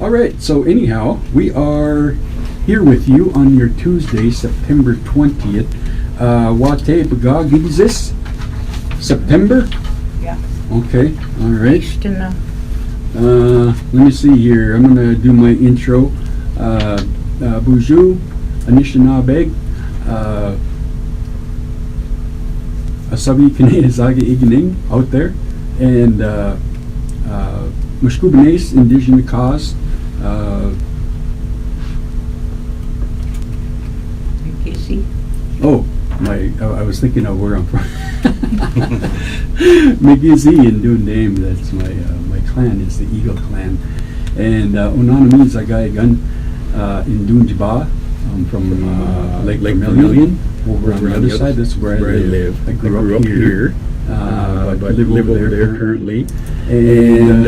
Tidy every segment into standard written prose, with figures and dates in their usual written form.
All right, so anyhow, we are here with you on your Tuesday, September 20th. Wate Bagagizis? September? Yeah. Okay, all right. Ishtina. Let me see here. I'm going to do my intro. Buju, Anishinaabe, Asabi Kine Zage Igining out there, and Mushkubanes, Indigenous Cause. Kissy. Oh, I was thinking of where I'm from. Migizi in Dundame, that's my clan, is the Eagle clan. And Unanami Zagayagan in Dunjiba. I'm from Lake Vermilion, over on the other side. That's where I live. I grew up here, but live over there currently. And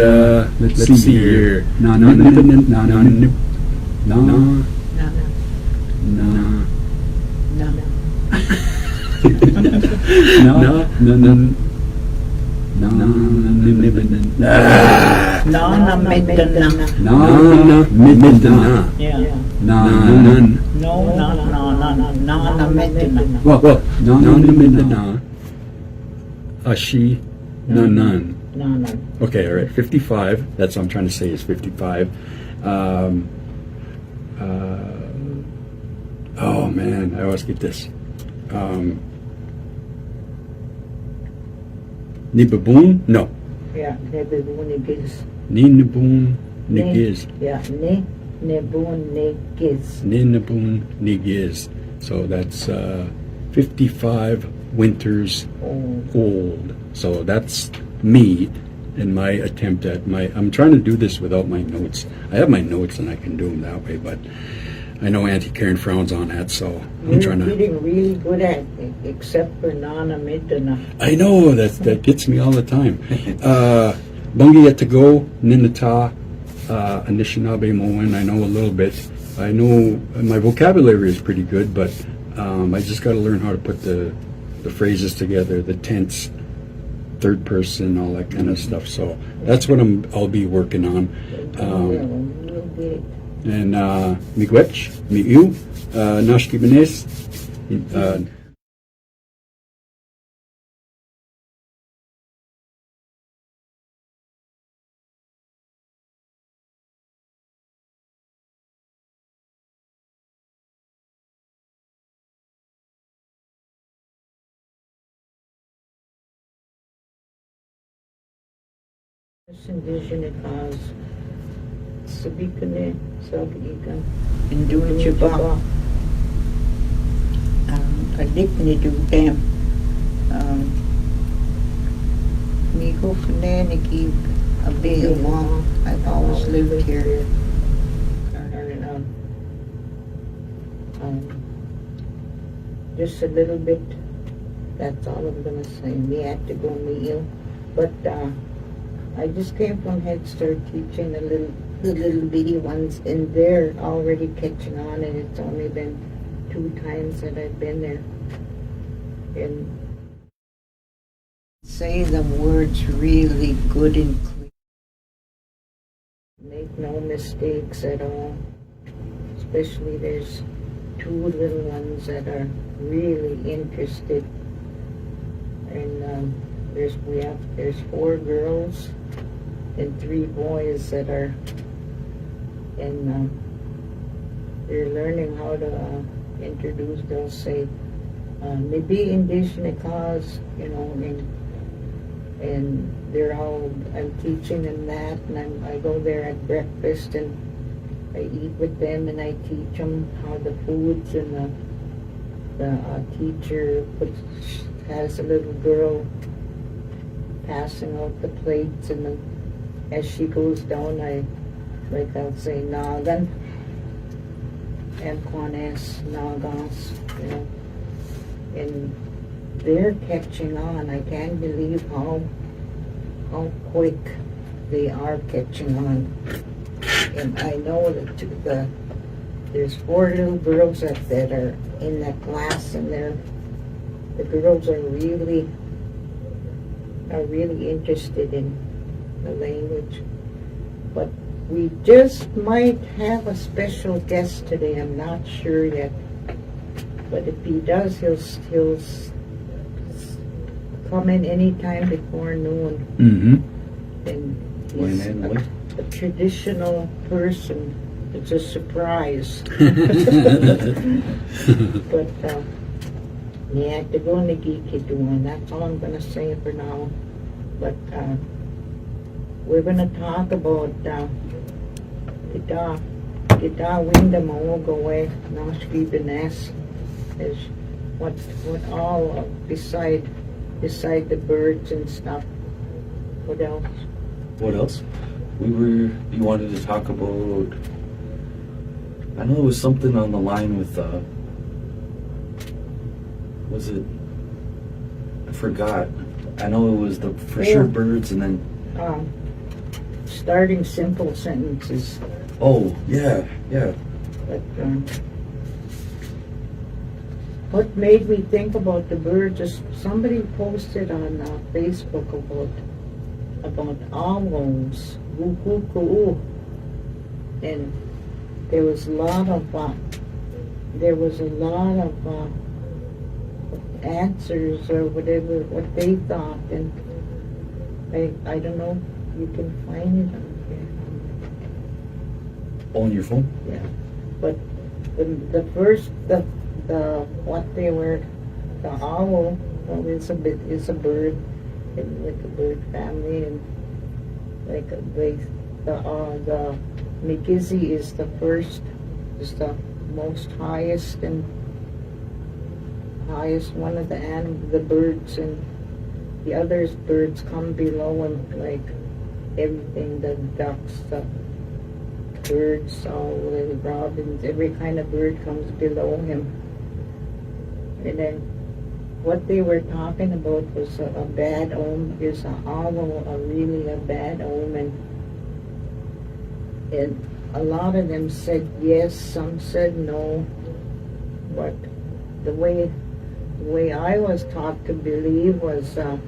let's see here. Na na na na na na na Ashi Nanan. Okay, all right, 55. That's what I'm trying to say is 55. Oh man, I always get this. Nibaboon? No. Yeah, Nebuun Nigiz. Ninaboon Nigiz. Yeah, Nebuun Nigiz. Ninaboon Nigiz. So that's 55 winters old. So that's me in my attempt at I'm trying to do this without my notes. I have my notes and I can do them that way, but I know Auntie Karen frowns on that, so I'm trying to. You're getting really good at it, except for Nana Midana. I know that gets me all the time. Bungi to go Ninata, Anishinaabe Moen. I know a little bit. I know my vocabulary is pretty good, but I just got to learn how to put the phrases together, the tense, third person, all that kind of stuff. So that's what I'll be working on. And miigwech, miiu, nashki benes. Indigenous cause. Sabikane, Sabikan. And doing your bar. I think we do them. Miko Fananiki, a big one. I've always lived here. Just a little bit. That's all I'm gonna say. We had to go meal, but I just came from Head Start teaching the little bitty ones, and they're already catching on, and it's only been 2 times that I've been there. And say the words really good and clear. Make no mistakes at all. Especially there's 2 little ones that are really interested. And there's 4 girls and 3 boys that are, and they're learning how to introduce. They'll say, maybe Indigenous cause, and they're all, I'm teaching them that, and I go there at breakfast and I eat with them and I teach them how the foods, and the teacher has a little girl passing out the plates, and as she goes down, I'll say Nagan and Kwanes, Nagans, and they're catching on. I can't believe how quick they are catching on. And I know that there's 4 little girls that are in that class, and the girls are really interested in the language. But We just might have a special guest today. I'm not sure yet. But if he does, he'll come in anytime before noon. Mm-hmm. And he's a traditional person. It's a surprise. But yeah, to go in the geeky doing. That's all I'm gonna say for now. But we're gonna talk about Gita winda maugawe nashkibenes is what all beside the birds and stuff. What else? What else? You wanted to talk about, I know it was something on the line with, was it, I forgot. I know it was for sure birds and then. Starting simple sentences. Oh, yeah. But what made me think about the birds is somebody posted on Facebook about owls, and there was a lot of answers or whatever what they thought, and I don't know. You can find it on here. On your phone? Yeah, but the what they were, the owl, well, is a bird, and like a bird family, and like the Mikizi is the most highest one of the birds, and the other birds come below him, like everything, the ducks, the birds, all the robins, every kind of bird comes below him. And then what they were talking about was a bad omen. Is an owl really a bad omen? And a lot of them said yes, some said no. But the way I was taught to believe was that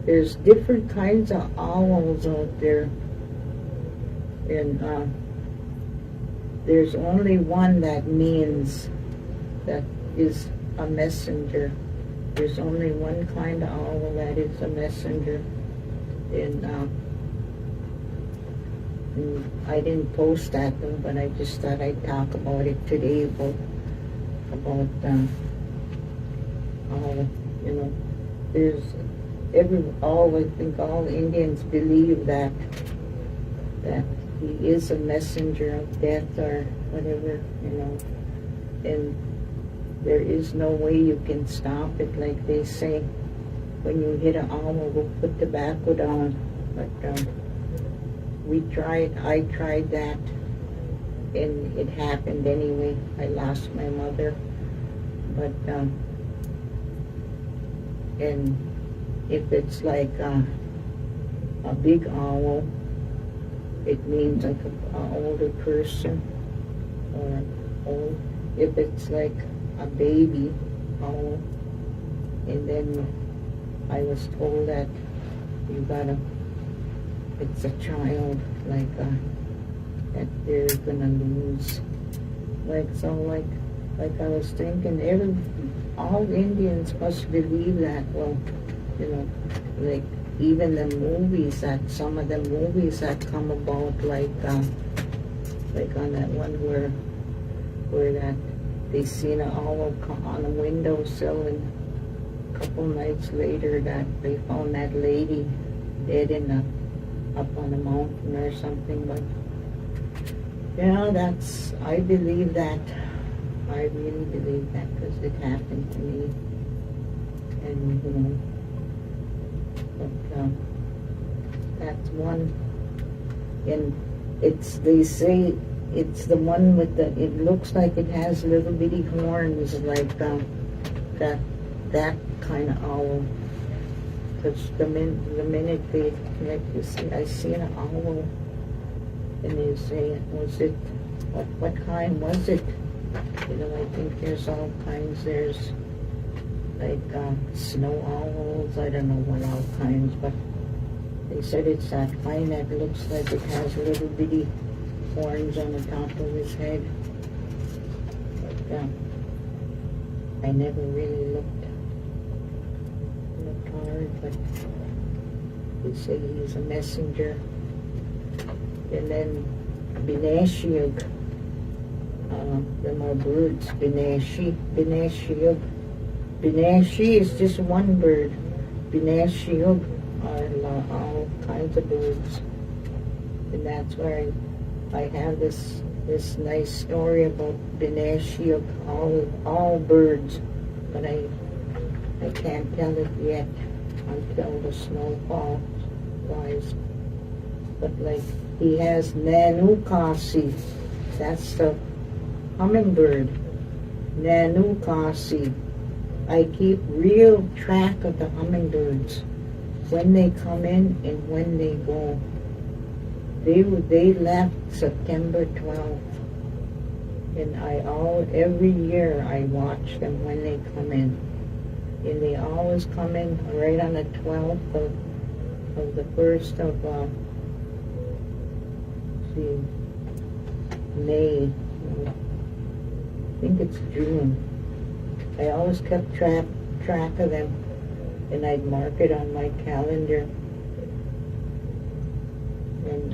there's different kinds of owls out there, and there's only one that means that is a messenger. There's only one kind of owl that is a messenger, and I didn't post that one, but I just thought I'd talk about it today about how, there's I think all Indians believe that he is a messenger of death or whatever, and there is no way you can stop it. Like they say, when you hit an owl, we'll put tobacco down. But I tried that, and it happened anyway. I lost my mother, but and if it's like a big owl, it means like an older person, or old. If it's like a baby owl, and then I was told that it's a child, like that they're gonna lose. Like I was thinking, all Indians must believe that. Well, like even the movies, some of the movies that come about, like on that one where that they seen an owl on a windowsill, and a couple nights later that they found that lady dead up on a mountain or something. But I believe that. I really believe that, because it happened to me, and but that's one, and they say it's the one with it looks like it has little bitty horns, like that kind of owl. Because the minute they, like you see, I seen an owl, and they say, what kind was it? I think there's all kinds. There's like snow owls, I don't know what all kinds, but They said it's that pine that looks like it has little bitty horns on the top of his head. But I never really looked hard, but they say he's a messenger. And then Binashiug, them are birds. Binashi. Binashi is just one bird. Binashiug are all kinds of birds. And that's why I have this nice story about Binashiug, all birds. But I can't tell it yet until the snowfall flies. But like, he has Nanukasi. That's the hummingbird. Nanukasi. I keep real track of the hummingbirds, when they come in and when they go. They left September 12th, and every year I watch them when they come in, and they always come in right on the 12th of the 1st of May. I think it's June. I always kept track of them, and I'd mark it on my calendar. And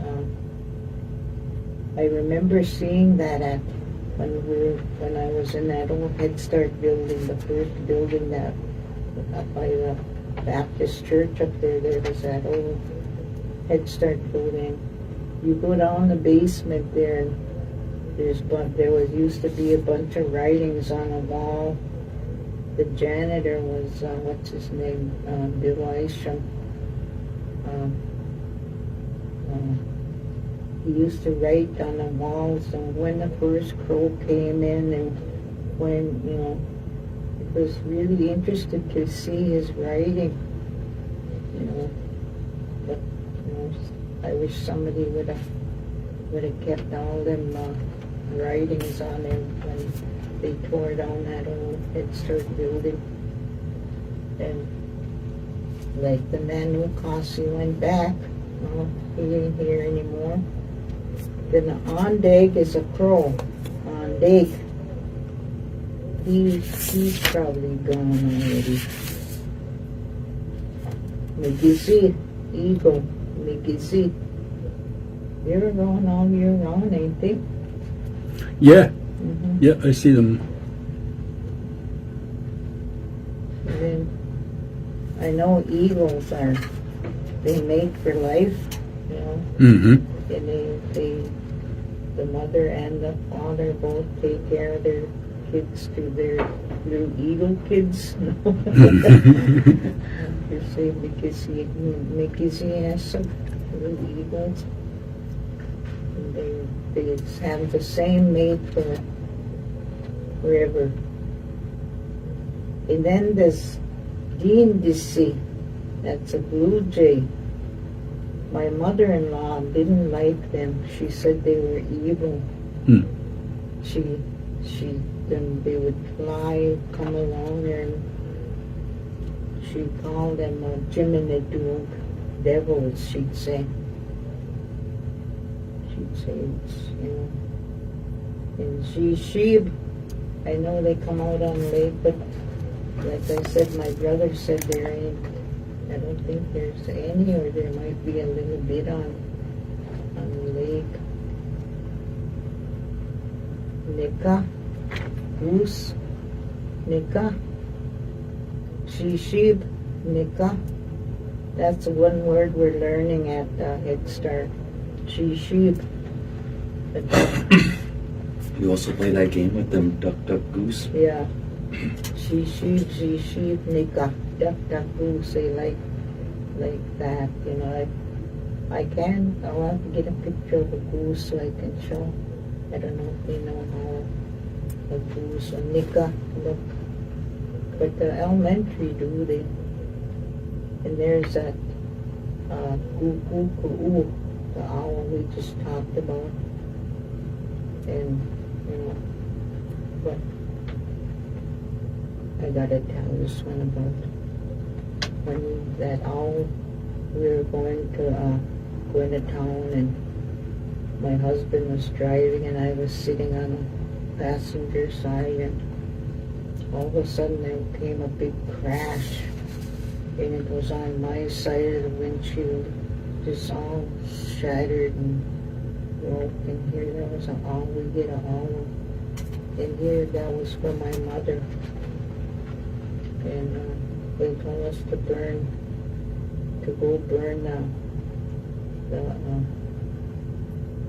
I remember seeing that when I was in that old Head Start building, the first building that up by the Baptist church up there. There was that old Head Start building. You go down the basement there, and there used to be a bunch of writings on a wall. The janitor was what's his name, Bill Isham. He used to write on the walls, and when the first crow came in, and when it was really interesting to see his writing. But I wish somebody would have kept all them writings on there when they tore down that old Head Start building. And like the man who Kasi went back, he ain't here anymore. Then the Ondag is a crow. Ondag. He's probably gone already. McGizzy, eagle, McGizzy. They're going all year round, ain't they? Yeah. Mm-hmm. Yeah, I see them. And then I know eagles they mate for life, Mm-hmm. and the mother and the father both take care of their kids to their little eagle kids. You say Mickey has some little eagles. And they have the same mate for forever. And then this Dean Dissy, that's a blue jay. My mother-in-law didn't like them. She said they were evil. Hmm. Then they would fly, come along there, and she called them Jiminy-Doog devils, she'd say. And she, I know they come out on the lake, but like I said, my brother said there ain't, I don't think there's any, or there might be a little bit on the lake. Nika, goose, Nika, sheep, Nika. That's one word we're learning at Head Start. Sheep. You also play that game with them, duck, duck, goose? Yeah. Sheep, Nika, duck, duck, goose. They like that, I'll have to get a picture of a goose so I can show. I don't know if they know how a goose or Nika look. But the elementary do, they. And there's that Goo, the owl we just talked about. And, but I gotta tell this one about when that owl we were going to town, and my husband was driving and I was sitting on the passenger side, and all of a sudden there came a big crash, and it was on my side of the windshield, just all shattered and broke. And here there was an owl, we get an owl, and here that was for my mother. And they told us to go burn the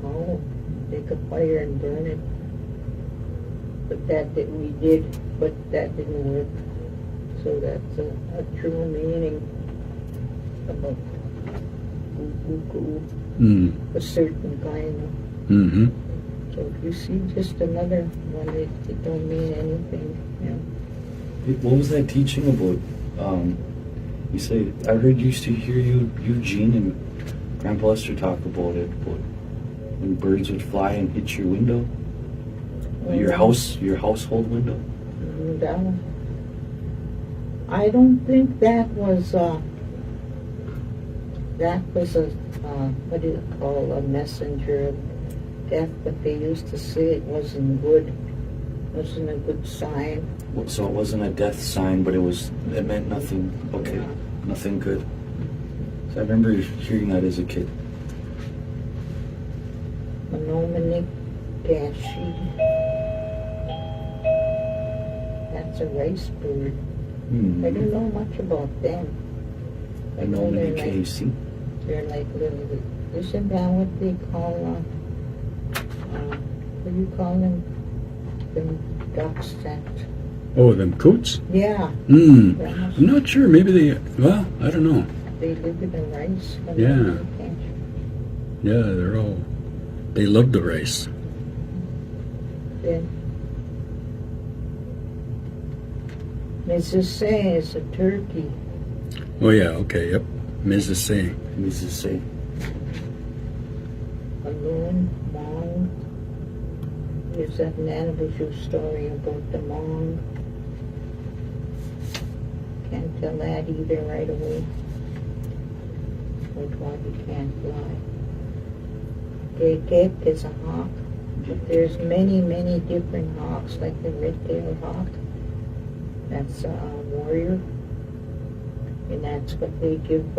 owl, make a fire and burn it. But that didn't work. So that's a true meaning about a certain kind of. Mm-hmm. So if you see just another one, it don't mean anything. Yeah. What was that teaching about? You say, I heard used to hear Eugene and Grandpa Lester talk about it, but when birds would fly and hit your window, your household window. I don't think that was a what do you call, a messenger of death, but they used to say it wasn't a good sign. So it wasn't a death sign, but it meant nothing. Okay, Yeah. nothing good. So I remember hearing that as a kid. Mnemonic Gashi. That's a rice bird. I don't know much about them. I know Mnemonic KC. they're like little. Isn't that what they call? What do you call them? Them ducks that. Oh, them coots? Yeah. I'm not sure. Maybe well, I don't know. They live in the rice. Yeah. Yeah, they love the rice. Then Mrs. Say is a turkey. Oh yeah, okay, yep. Mrs. Say. Mrs. Say. A loon, mong. There's that Nanabuju story about the mong. Can't tell that either right away. Which one you can't fly. Gekek is a hawk. But there's many, many different hawks, like the red-tailed hawk. That's a warrior. And that's what they give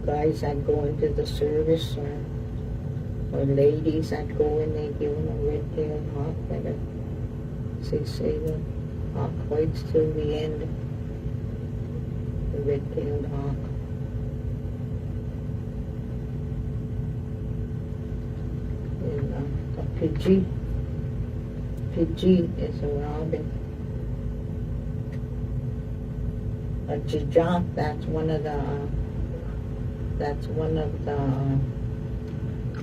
guys that go into the service, or ladies that go in, they give them a red-tailed hawk. They say the hawk fights till the end. The red-tailed hawk. And a pidgey. Pidgey is a robin. A jejak, that's one of the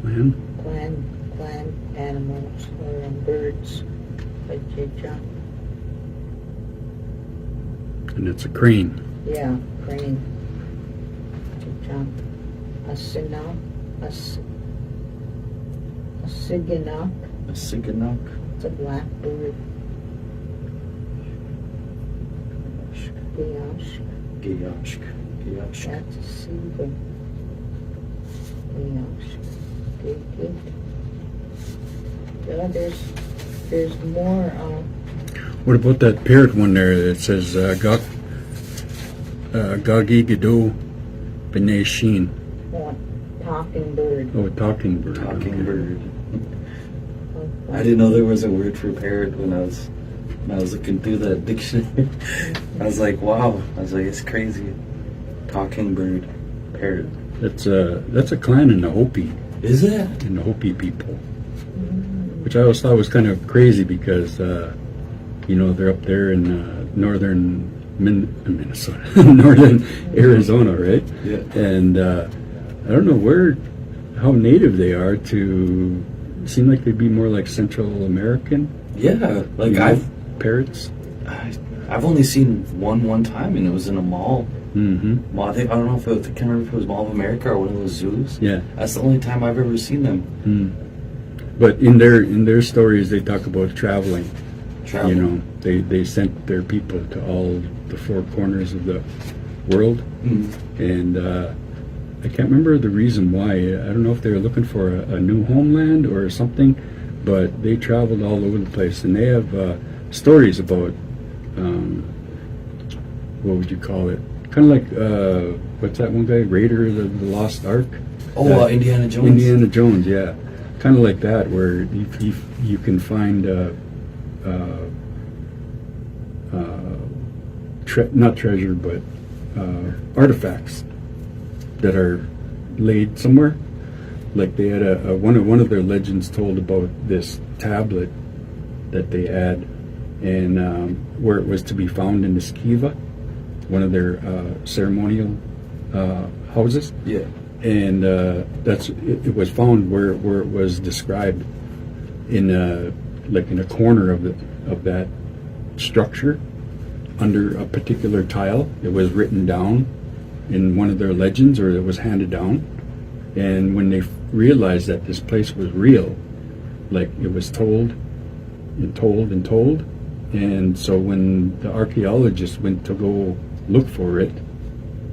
clan animals or birds. A jejak. And it's a crane. Yeah, crane. Jejak. A sinak. A siganak. A siganak. It's a black bird. Gayashk. Gayashk. Gayashk. That's a seagull. Gayashk. Gayashk. Yeah, there's more. What about that parrot one there that says Gagi Gado B'nai Shin? Talking bird. Oh, talking bird. Talking okay. bird. I didn't know there was a word for parrot when I was looking through that dictionary. I was like, wow. I was like, it's crazy. Talking bird, parrot. That's a clan in the Hopi. Is it? In the Hopi people, which I always thought was kind of crazy because they're up there in northern Minnesota, northern Arizona, right? Yeah. And I don't know how native they are to. Seem like they'd be more like Central American. Yeah, like parrots. I've only seen one time, and it was in a mall. Mm-hmm. Well, I don't know if I can't remember if it was Mall of America or one of those zoos. Yeah, that's the only time I've ever seen them. But in their stories, they talk about traveling. Travel. They sent their people to all the four corners of the world. Mm-hmm. And I can't remember the reason why. I don't know if they were looking for a new homeland or something, but they traveled all over the place, and they have stories about what would you call it? Kind of like what's that one guy, Raider of the Lost Ark? Indiana Jones. Indiana Jones, yeah, kind of like that, where you can find not treasure, but artifacts that are laid somewhere. Like they had one of their legends told about this tablet that they had, and where it was to be found in the Skiva, one of their ceremonial houses. Yeah. And it was found where it was described in a corner of that structure under a particular tile. It was written down in one of their legends, or it was handed down. And when they realized that this place was real, like it was told and told and told, and so when the archaeologist went to go look for it,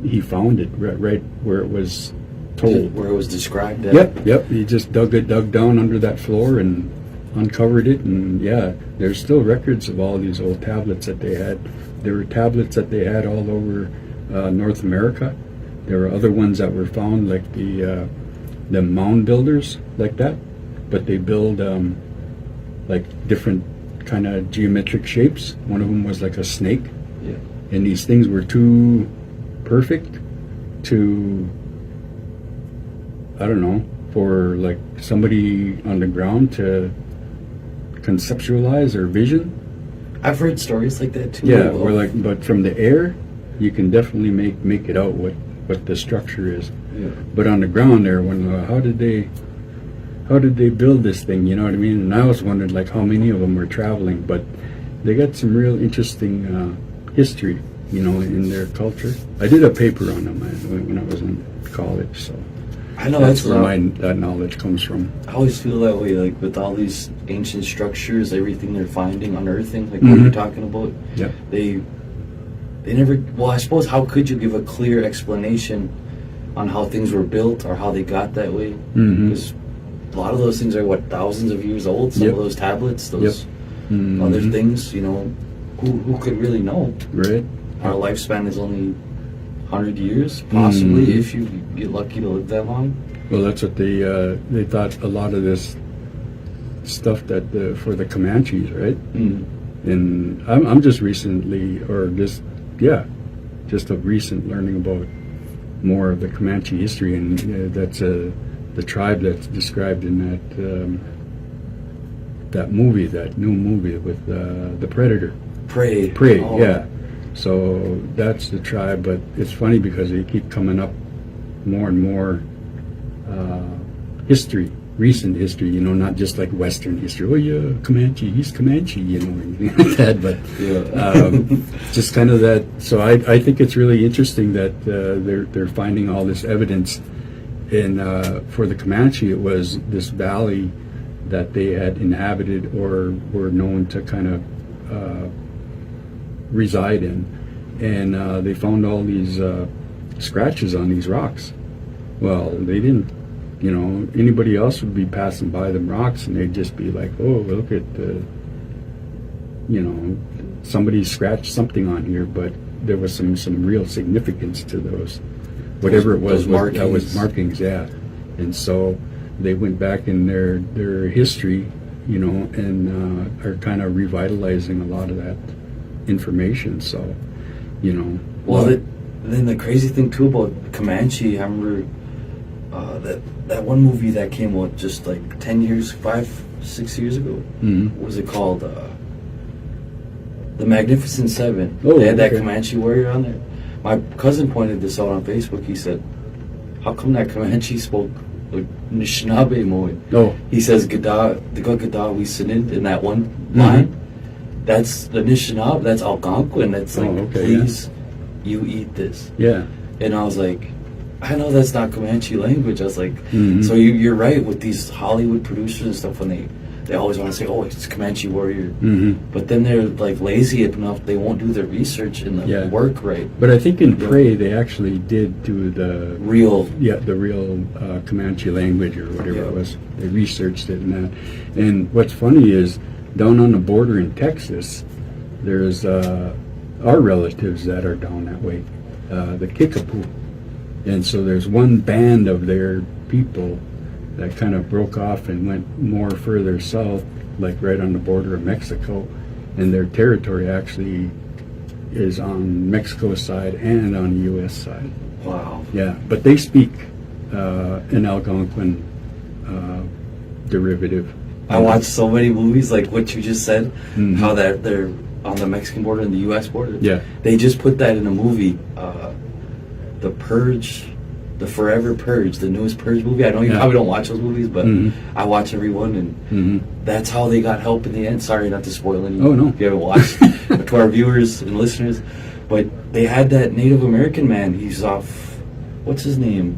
he found it right where it was told. Where it was described at. Yep. He just dug down under that floor and uncovered it, and yeah, there's still records of all these old tablets that they had. There were tablets that they had all over North America. There were other ones that were found, like the mound builders, like that, but they build like different kind of geometric shapes. One of them was like a snake. Yeah. And these things were too perfect to, I don't know, for like somebody on the ground to conceptualize or vision. I've heard stories like that too. Yeah, but from the air, you can definitely make it out what the structure is. Yeah. But on the ground there, when how did they build this thing? You know what I mean? And I was wondering like how many of them were traveling, but they got some real interesting history, you know, in their culture. I did a paper on them when I was in college, so I know that's where that knowledge comes from. I always feel that way, like with all these ancient structures, everything they're finding, unearthing, like what you're talking about. Yeah. They never. Well, I suppose how could you give a clear explanation on how things were built or how they got that way? Because a lot of those things are thousands of years old. Some of those tablets, those other things, you know, who could really know? Right. Our lifespan is only 100 years, possibly, if you get lucky to live that long. Well, that's what they thought. A lot of this stuff that for the Comanches, right? And I'm just recently, or just a recent learning about more of the Comanche history, and that's the tribe that's described in that movie, that new movie with the Predator. Prey. Oh. Yeah. So that's the tribe, but it's funny because they keep coming up more and more recent history, you know, not just like Western history. Oh yeah, Comanche, he's Comanche, you know, or anything like that, but just kind of that. So I think it's really interesting that they're finding all this evidence. And for the Comanche, it was this valley that they had inhabited or were known to kind of reside in, and they found all these scratches on these rocks. Well, they didn't, you know, anybody else would be passing by them rocks and they'd just be like, oh, look at the, you know, somebody scratched something on here, but there was some real significance to those, whatever it was, that was markings, yeah. And so they went back in their history, you know, and are kind of revitalizing a lot of that information. So, you know. Well, then the crazy thing too about Comanche, I remember that one movie that came out just like 5-6 years ago. What was it called? The Magnificent Seven. Oh, they had that Comanche warrior on there. My cousin pointed this out on Facebook. He said, how come that Comanche spoke like Anishinaabe mode? Oh. He says, Gada we sinid in that one line. That's the Anishinaabe, that's Algonquin. That's like, please, you eat this. Yeah. And I was like, I know that's not Comanche language. I was like, so you're right with these Hollywood producers and stuff when they always want to say, "Oh, it's Comanche warrior," Hmm. but then they're like lazy enough they won't do their research and the Yeah. work right. But I think in Prey they actually did do the Real, the real Comanche language or whatever Yeah. it was. They researched it and that. And what's funny is down on the border in Texas, there's our relatives that are down that way, the Kickapoo. And so there's one band of their people that kind of broke off and went more further south, like right on the border of Mexico. And their territory actually is on Mexico's side and on the U.S. side. wow. Yeah, but they speak an Algonquin derivative. I watched so many movies like what you just said, Mhm. how that they're on the Mexican border and the U.S. border. Yeah. They just put that in a movie, The Purge, The Forever Purge, the newest Purge movie. I know you Yeah. probably don't watch those movies, but Mhm. I watch every one, and Hmm. that's how they got help in the end. Sorry, not to spoil any. Oh, no. If you haven't watched, to our viewers and listeners, but they had that Native American man. He's off. What's his name?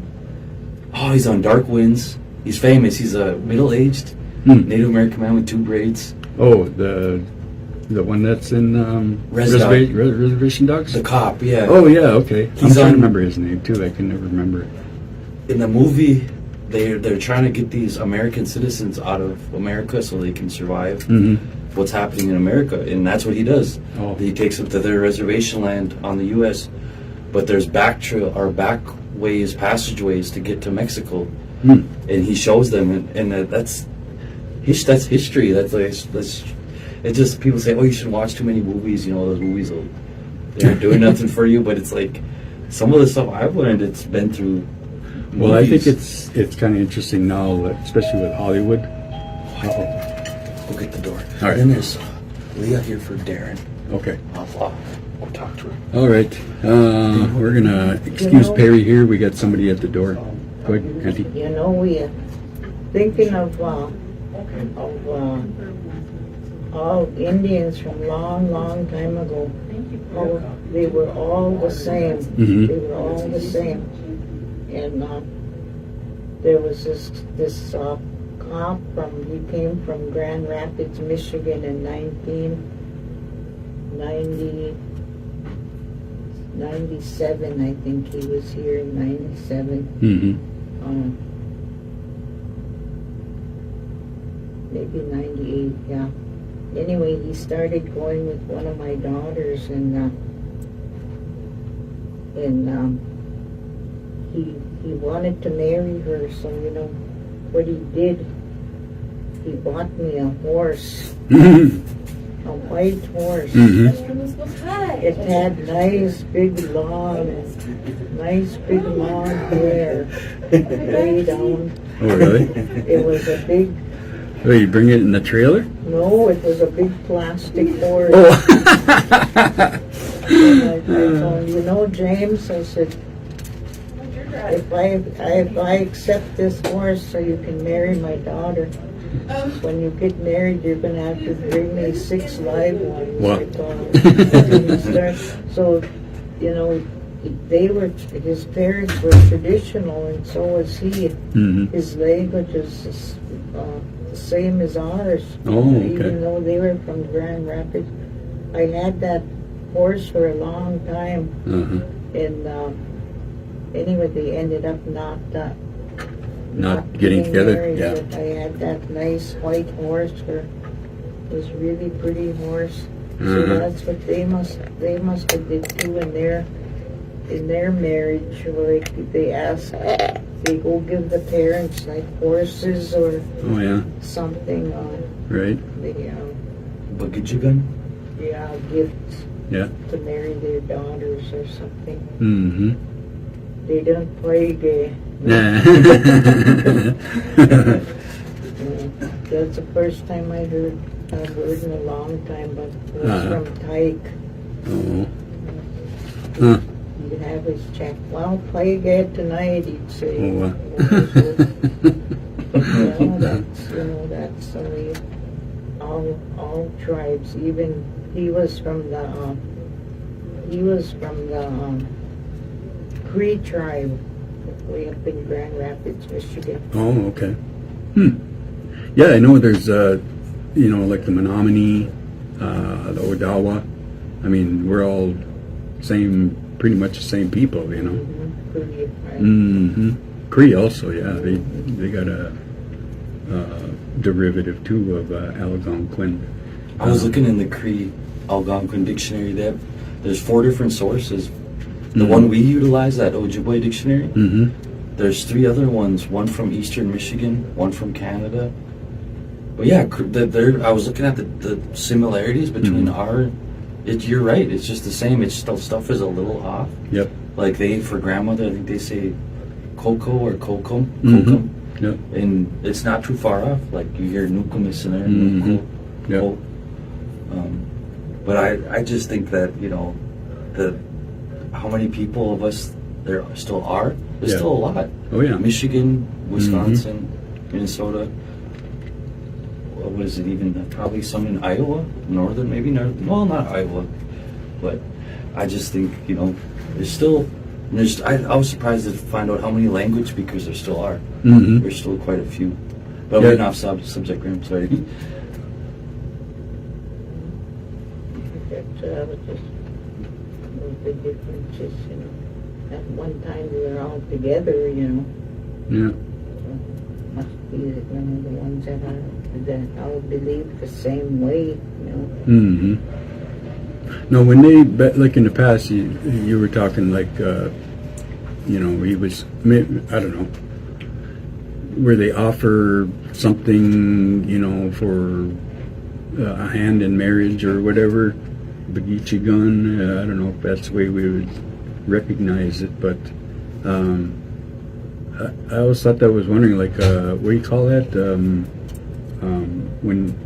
Oh, he's on Dark Winds. He's famous. He's a middle-aged Native American man with 2 braids. Oh, the one that's in Reservation Dogs? The cop, yeah. Oh, yeah, okay. He's I'm trying on- to remember his name, too. I can never remember it. In the movie, they're trying to get these American citizens out of America so they can survive Hmm. what's happening in America, and that's what he does. Oh. He takes them to their reservation land on the U.S., but there's back ways, passageways to get to Mexico, Hmm. and he shows them, and that's history. That's it's just people say, oh, you shouldn't watch too many movies. You know, those movies they aren't doing nothing for you. But it's like some of the stuff I've learned, it's been through. Well, I think movies. it's kind of interesting now, especially with Hollywood. Go get the door. All right. Then there's Leah here for Darren. Okay. I'll go talk to her. All right. We're going to excuse Perry here. We got somebody at the door. Go ahead, Auntie. You know, we are thinking of all Indians from long time ago. How they were all the same. Mhm. They were all the same. And there was this cop he came from Grand Rapids, Michigan in 1997. I think he was here in 97. Mm-hmm. Maybe 98, yeah. Anyway, he started going with one of my daughters, and he wanted to marry her. So you know what he did? He bought me a horse, a white horse. Mm-hmm. It had nice big long hair, way down. Oh, really? It was a big. Oh, you bring it in the trailer? No, it was a big plastic horse. Oh. And I told him, you know, James, I said, if I accept this horse so you can marry my daughter, when you get married, you're going to have to bring me 6 live ones. What? I told him. So, you know, his parents were traditional, and so was he. Mm-hmm. His language is the same as ours. Oh, okay. Even though they were from Grand Rapids. I had that horse for a long time, Uh-huh. and anyway, they ended up not getting together. married, Yeah. but I had that nice white horse. It was really pretty horse. So Uh-huh. that's what they must have did too in their marriage. Like they go give the parents like horses or Oh, yeah. something. Right. Bagijigan? Gifts Yeah. to marry their daughters or something. Mm-hmm. They don't play gay. That's the first time I heard that word in a long time, but it was Uh-huh. from Tyke. Oh. Huh. He'd have his check. Well, play gay tonight, he'd say. Oh, That's the way all tribes. Even he was from the Cree tribe, way up in Grand Rapids, Michigan. Oh, okay. Yeah, I know there's you know, like the Menominee, the Odawa. I mean, we're all pretty much the same people, you know. Pretty, right? Mm-hmm. Cree also, yeah. They got a derivative too of Algonquin. I was looking in the Cree Algonquin dictionary. There's 4 different sources. The one we utilize, that Ojibwe dictionary. Mm-hmm. There's 3 other ones. One from Eastern Michigan, one from Canada. But yeah, I was looking at the similarities between you're right. It's just the same. It's still stuff is a little off. Yep. Like for grandmother, I think they say cocoa or kokum. Mm-hmm. Yep. And it's not too far off. Like you hear nukumis in there, Mm-hmm. nuku, Yep. ko. But I just think that, you know, how many people of us there still are? There's Yeah. still a lot. Oh yeah. Michigan, Wisconsin, Minnesota. What is it even? Probably some in Iowa, northern, maybe northern. Well, not Iowa, but I just think, you know, there's still. I was surprised to find out how many language speakers there still are. Mm-hmm. There's still quite a few. But Yeah. we're not subject. I'm sorry. That's just the differences, you know. At one time we were all together, you know. Yeah. Must be that, you know, the ones that all believe the same way, you know. Mm-hmm. No, when like in the past, you were talking like, you know, I don't know, where they offer something, you know, for a hand in marriage or whatever, Bagichi gun. I don't know if that's the way we would recognize it, but I always thought that was wondering, like, what do you call that?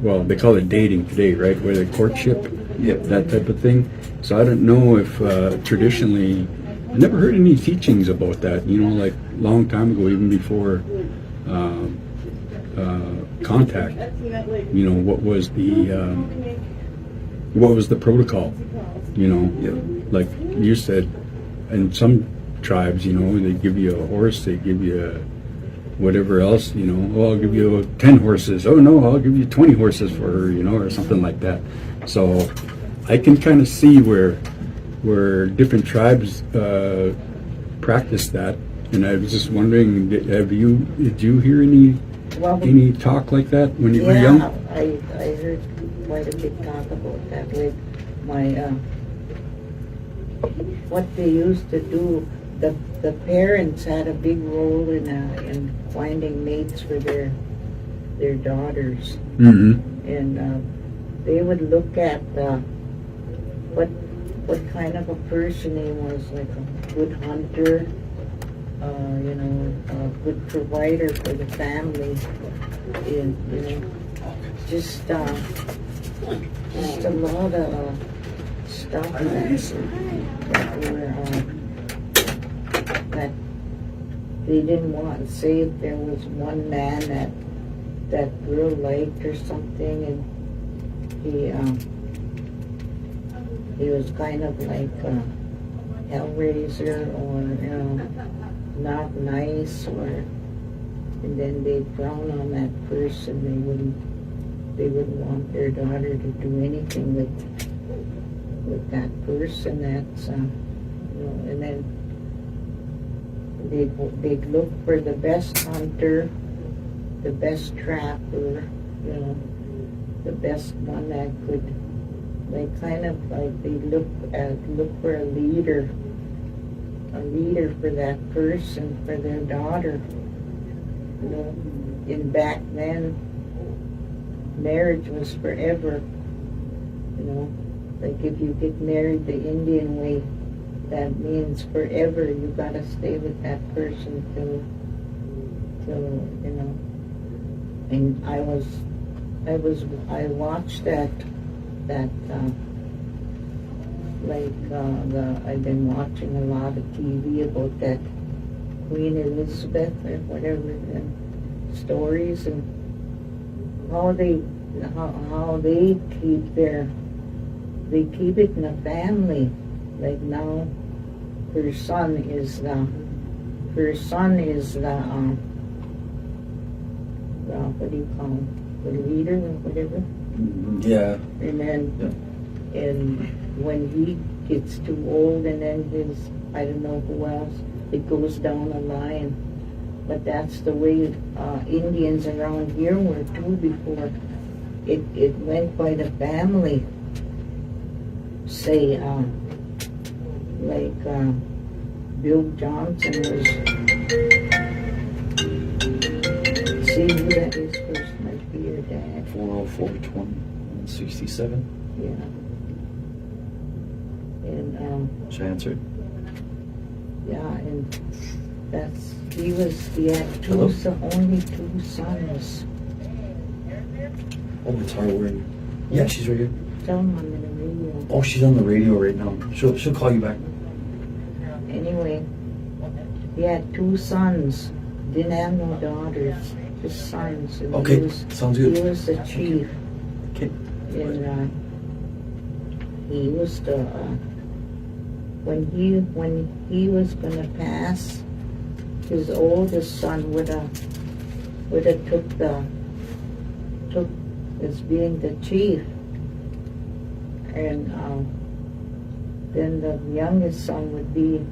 Well, they call it dating today, right? Where the courtship, Yep. that type of thing. So I don't know if traditionally, I never heard any teachings about that. You know, like long time ago, even before contact. You know, what was the protocol? You know, Yep. like you said, in some tribes, you know, they give you a horse, they give you whatever else, you know, oh, I'll give you 10 horses. Oh, no, I'll give you 20 horses for her, you know, or something like that. So I can kind of see where different tribes practice that. And I was just wondering, did you hear any talk like that when you were young? I heard quite a bit talk about that with my, what they used to do. The parents had a big role in finding mates for their daughters, Mm-hmm. and they would look at what kind of a person he was, like a good hunter, you know, a good provider for the family, and you know, just a lot of stuff that were. That they didn't want to say if there was one man that girl liked or something, and he was kind of like a hellraiser, or you know, not nice, and then they'd frown on that person. They wouldn't want their daughter to do anything with that person. That's you know, and then they'd look for the best hunter, the best trapper, you know, the best one that could, they kind of like, they look for a leader for that person, for their daughter, you know. And back then, marriage was forever, you know. Like if you get married the Indian way, that means forever. You gotta stay with that person till you know. And I watched that I've been watching a lot of TV about that Queen Elizabeth or whatever, and stories, and how they keep it in a family. Like now, her son is the what do you call him? the leader or whatever. Yeah. And then, and when he gets too old, and then his, I don't know who else, it goes down the line. But that's the way Indians around here were too before. It went by the family. Say, like Bill Johnson was. See who that is first, might be your dad. 404-20-67. Yeah. And Should I answer it? yeah, and he had Hello? only 2 sons. Oh, it's hard word. Yeah, she's right here. Tell him I'm in the radio. Oh, she's on the radio right now. She'll call you back. Anyway, he had 2 sons. Didn't have no daughters, just sons. And Okay, sounds good. He was the chief. Okay. And he was the when he was gonna pass, his oldest son would have took as being the chief, and then the youngest son would be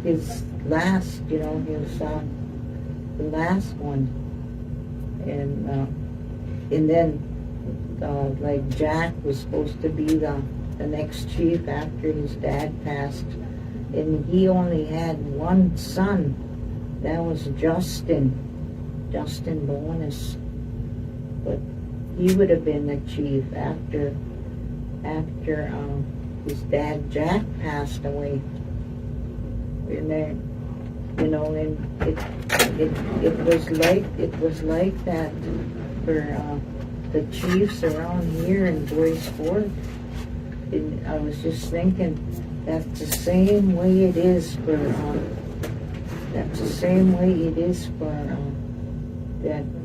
his last, his the last one, and then like Jack was supposed to be the next chief after his dad passed, and he only had 1 son. That was Justin Bonus, but he would have been the chief after his dad Jack passed away. And then, and it was like that for the chiefs around here in Boyce Fort. And I was just thinking that's the same way it is for that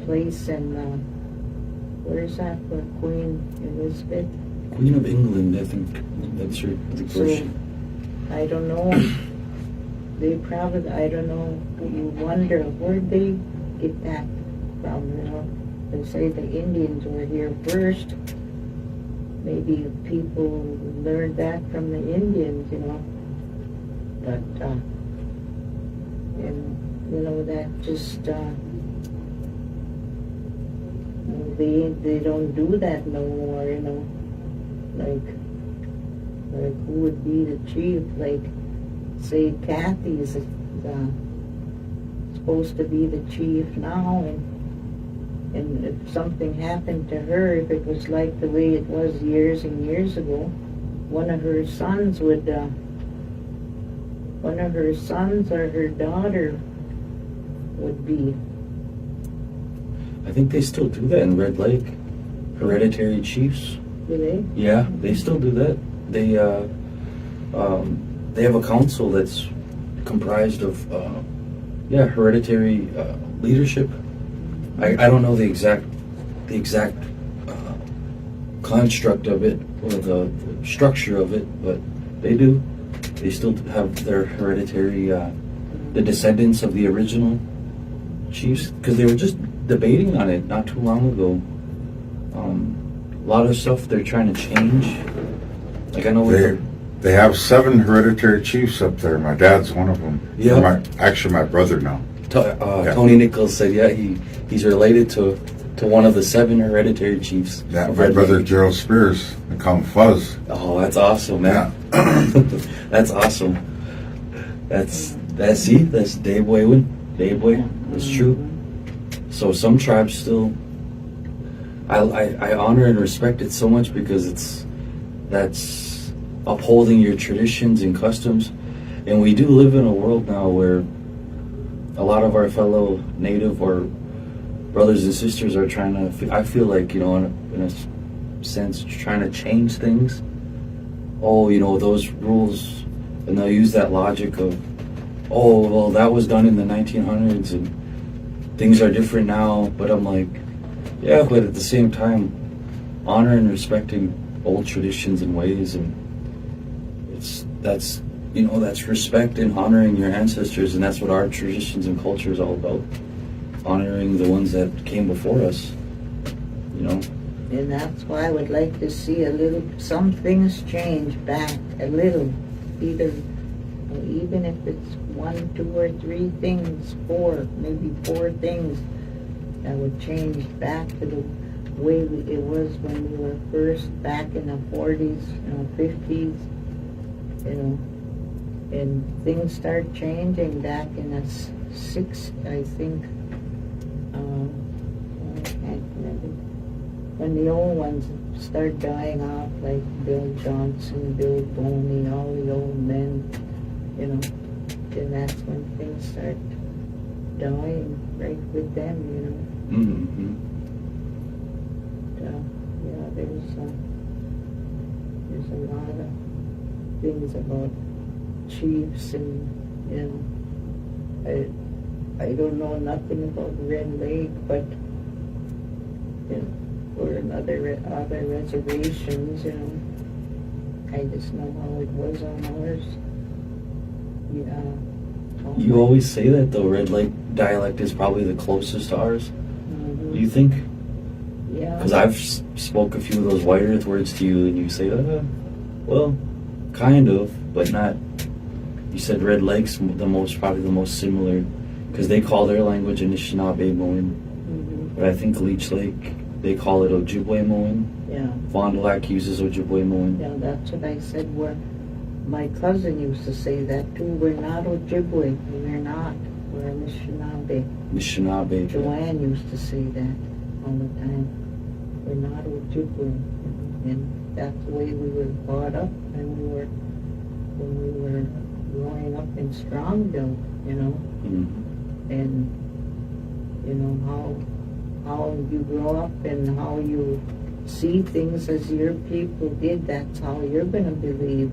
place in where's that for Queen Elizabeth? Queen of England, I think that's her. So I don't know. They probably, I don't know. You wonder where they get that from. They say the Indians were here first. Maybe people learned that from the Indians, But and that just they don't do that no more. Like who would be the chief? Like, say Kathy's supposed to be the chief now, and if something happened to her, if it was like the way it was years and years ago, one of her sons or her daughter would be. I think they still do that in Red Lake. Hereditary chiefs. Do they? Yeah, they still do that. They have a council that's comprised of hereditary leadership. I don't know the exact construct of it or the structure of it, but they do. They still have their hereditary, the descendants of the original chiefs, because they were just debating on it not too long ago. A lot of stuff they're trying to change. Like I know they have 7 hereditary chiefs up there. My dad's one of them. Yeah. Actually, my brother now. Tony Nichols said, he's related to one of the 7 hereditary chiefs. Yeah, my brother Gerald Spears. They call him Fuzz. Oh, that's awesome, man. Yeah. That's awesome. That's Dave Boy. It's true. So some tribes still, I honor and respect it so much because that's upholding your traditions and customs. And we do live in a world now where a lot of our fellow Native or brothers and sisters are trying to, I feel like, in a sense, trying to change things. Oh, those rules, and they'll use that logic of, oh, well, that was done in the 1900s and things are different now. But I'm like, yeah, but at the same time, honor and respecting old traditions and ways, and that's respect and honoring your ancestors, and that's what our traditions and culture is all about. honoring the ones that came before us. You know. And that's why I would like to see some things change back a little, even if it's 1, 2, or 3 things, 4, maybe 4 things that would change back to the way it was when we were first back in the 40s, 50s, and things start changing back in the 60s, I think. I can't remember. When the old ones start dying off, like Bill Johnson, Bill Boney, all the old men, then that's when things start dying right with them, Mm-hmm. Yeah, there's a lot of things about chiefs, and I don't know nothing about Red Lake, but or other reservations, I just know how it was on ours. Yeah. You always say that though. Red Lake dialect is probably the closest to ours. Mhm. You think? Yeah. Because I've spoke a few of those White Earth words to you, and you say, well, kind of, but not. You said Red Lake's probably the most similar, because they call their language Anishinaabe Moin, Mhm. but I think Leech Lake, they call it Ojibwe Moin. Yeah. Fond du Lac uses Ojibwe Moin. Yeah, that's what I said. My cousin used to say that too. We're not Ojibwe. We're not. We're Anishinaabe. Anishinaabe. Joanne used to say that all the time. We're not Ojibwe. And that's the way we were brought up when we were growing up in Strongville, Mm-hmm. and how you grow up and how you see things as your people did, that's how you're gonna believe,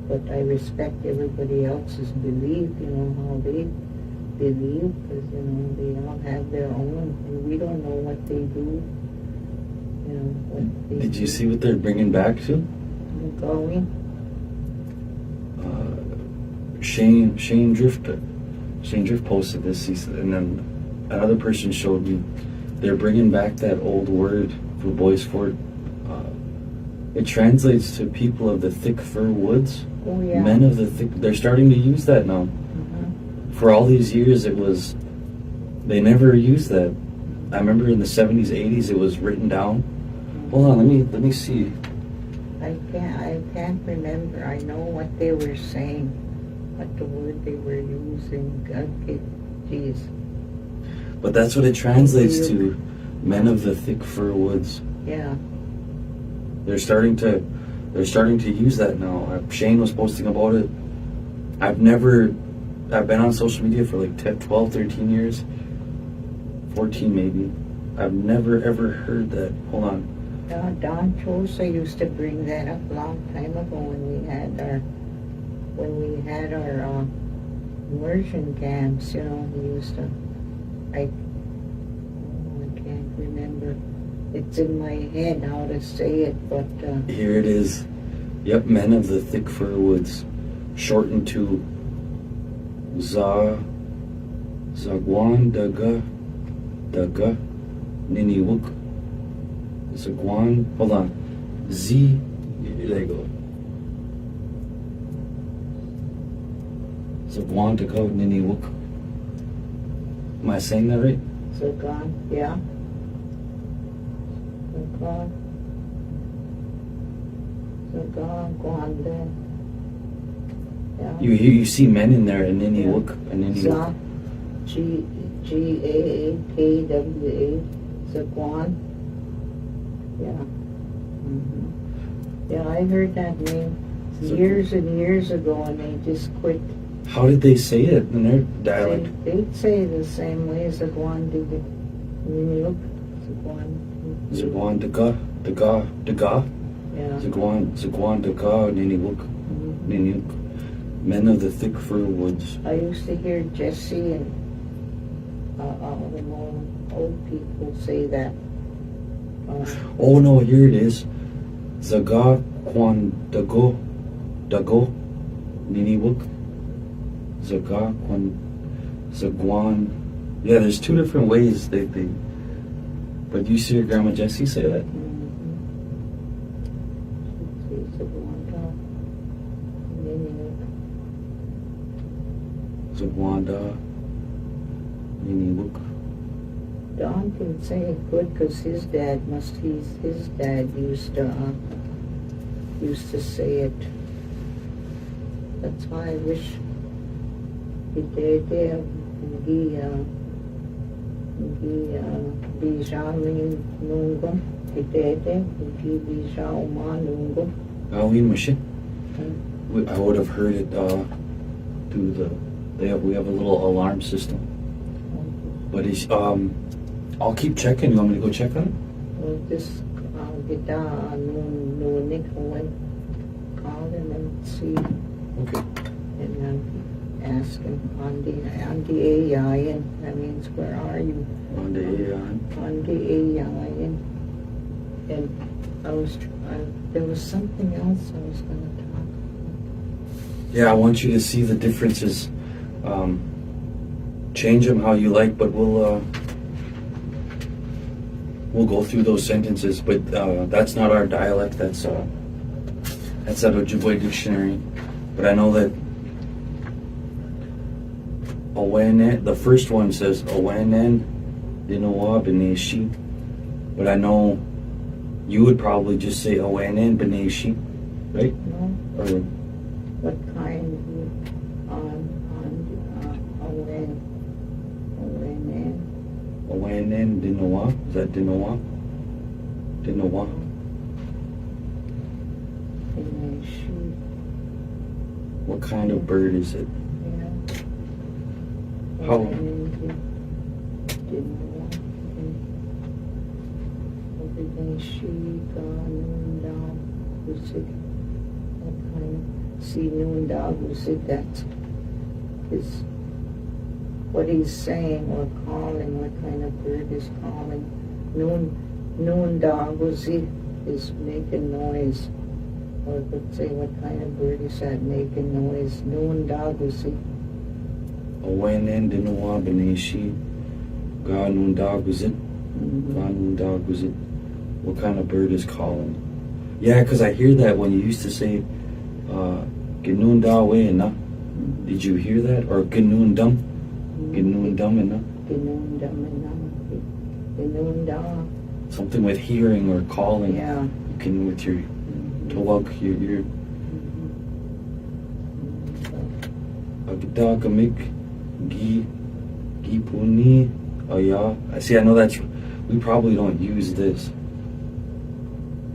but I respect everybody else's belief, how they believe, because they all have their own, and we don't know what they do, what they Did you do. see what they're bringing back to? Going? Shane Drift posted this, and then another person showed me they're bringing back that old word for Bois Fort. It translates to people of the thick fir woods. Oh, yeah. Men of the thick. They're starting to use that now. Mhm. For all these years, they never used that. I remember in the 70s, 80s, it was written down. Hold on, let me see. I can't remember. I know what they were saying, what the word they were using. Okay, geez. But that's what it translates to. Men of the thick fir woods. Yeah. They're starting to use that now. Shane was posting about it. I've been on social media for like 10, 12, 13 years. 14 maybe. I've never ever heard that. Hold on. Don Chosa used to bring that up a long time ago when we had our immersion camps, he used to, I can't remember. It's in my head how to say it, but Here it is. Yep, men of the thick fir woods. Shortened to Zagwan Daga Niniwuk. Zagwan, hold on. There you go. Zagwan Daga Niniwuk. Am I saying that right? Zagan, yeah. Zagan, Gwanda. Yeah. You see men in there, and Niniwuk. Za, Gaakwa, Zaguan. Yeah. Mm-hmm. Yeah, I heard that name years and years ago, and they just quit. How did they say it in their dialect? They'd say the same way Zaguan did it. Zaguan. Zagwan Daga. Yeah. Zagwan Daga Niniwuk. Mhm. Niniwuk. Men of the thick fir woods. I used to hear Jesse and all the old people say that. Oh no, here it is. Zaga Kwan Dago Niniwuk. Zagwan. Yeah, there's two different ways they. But you see your Grandma Jessie say that? Zagwanda. Niniwuk. Don can say it good because his dad used to say it. That's why I wish he did there. Bijamin nungum, he did there. He bijama nungum. Awin Mashin. I would have heard it through the. We have a little alarm system. But he's I'll keep checking. You want me to go check on it? Well, just get down no Nick Owen, call him and see, Okay. and ask him on the AI, and that means where are you? On the AI. On the AI, and there was something else I was going to talk about. Yeah, I want you to see the differences. Change them how you like, but we'll go through those sentences. But that's not our dialect. That's that Ojibwe dictionary. But I know that Owenen, the first one says Owenen Dinawa Beneshi. But I know you would probably just say Owenen Beneshi, right? No, Or what kind on Owenen Dinawa. Is that Dinawa? Dinawa. What kind of bird is it? How? See, noon dog who said that is what he's saying or calling, what kind of bird is calling. Noon dog was is making noise. Or let's say what kind of bird is that making noise. Noon dog was Owenen Dinawa Beneshi. Ganun dog was it? Ganun dog was it? What kind of bird is calling? Yeah, because I hear that when you used to say Ganun dawe na. Did you hear that? Or Ganun dum? Ganun dum na? Ganun dum. Something with hearing or calling. Yeah. You can with your tawag, your Agdagamik Gipuni Aya. I see, I know that's, we probably don't use this.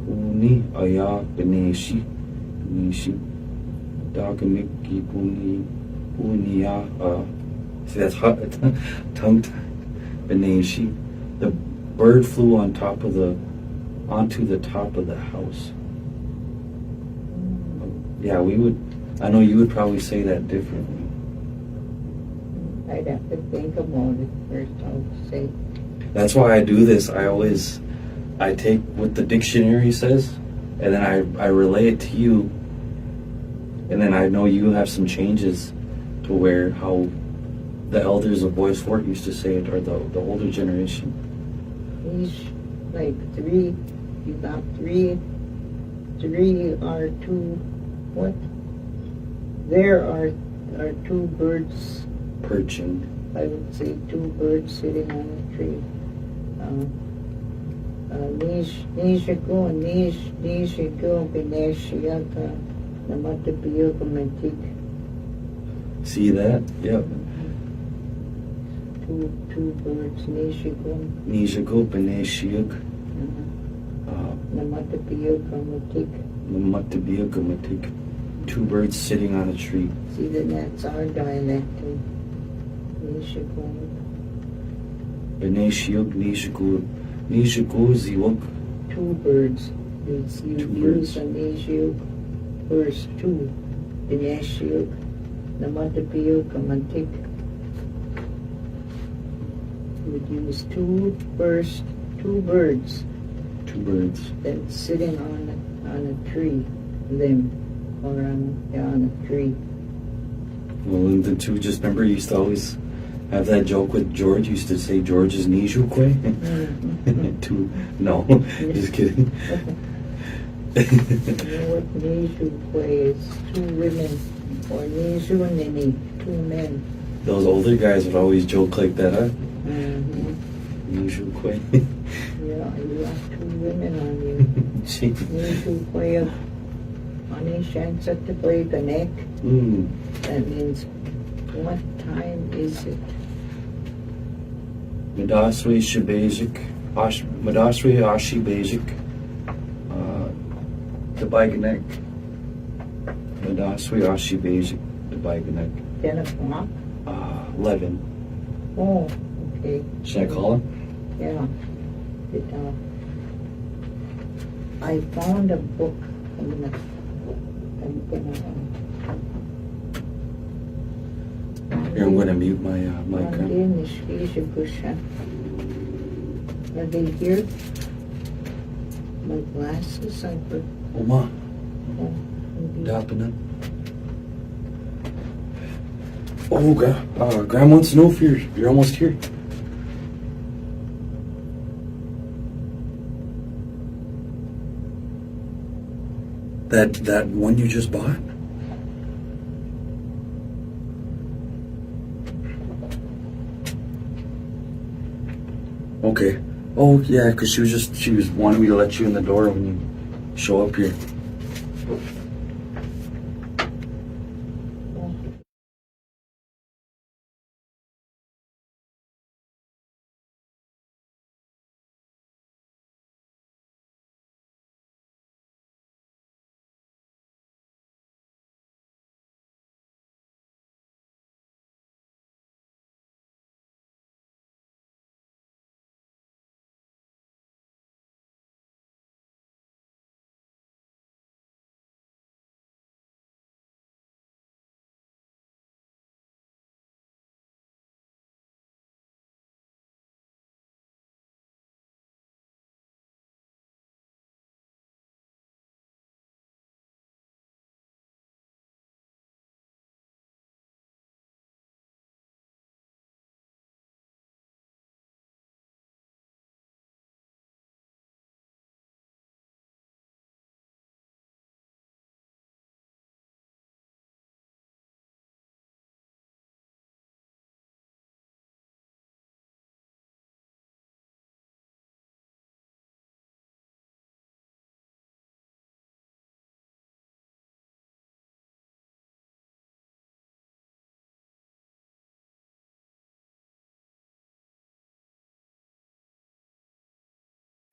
Uni Aya Beneshi Nishi Dagamik Gipuni Unia. See, that's hot. Tongue Beneshi. The bird flew onto the top of the house. Yeah, I know you would probably say that differently. I'd have to think about it first, I'll say. That's why I do this. I take what the dictionary says, and then I relay it to you, and then I know you have some changes to where how the elders of Boys Fort used to say it, or the older generation. Each, like three, you got three are two, what? There are two birds, Perching. I would say two birds sitting on a tree. Nishigo, Bineshiaka, Namatabiyogumatik. See that? Yep. Two birds, Nishigo, Nijago Beneshiuk. Namatabiyogumatik. Namatabiyogumatik. Two birds sitting on a tree. See, then that's our dialect. Nishigo. Beneshiuk, Nishigo Ziwak. Two birds. You Two use birds. an issue first two. Bineshiuk, Namatapiyukamantik. You would use two birds. Two birds. That's sitting on a tree limb or on a tree. Well, and then too, just remember, you used to always have that joke with George. You used to say George is Niju Kwe. Two, no, just kidding. You know what Niju Kwe is? Two women, or Niju Nini, two men. Those older guys would always joke like that, huh? Mm-hmm. Niju Kwe. Yeah, you have two women on you. Gee. Niju Kwe, Anishinaabe, the neck. That means, what time is it? Madaswe Shibajik, Madaswe Ashi Bajik, the Baganek. Madaswe Ashi Bajik, the Baganek. 10 o'clock? 11. Oh, okay. Should I call him? Yeah. I found a book. I'm gonna Here, I'm going to mute my mic. Are they here? My glasses, I put. Oma, maybe. dapanan. Oh, Graham wants to know if you're almost here. That one you just bought? Okay. Oh, yeah, because she was wanting me to let you in the door when you show up here.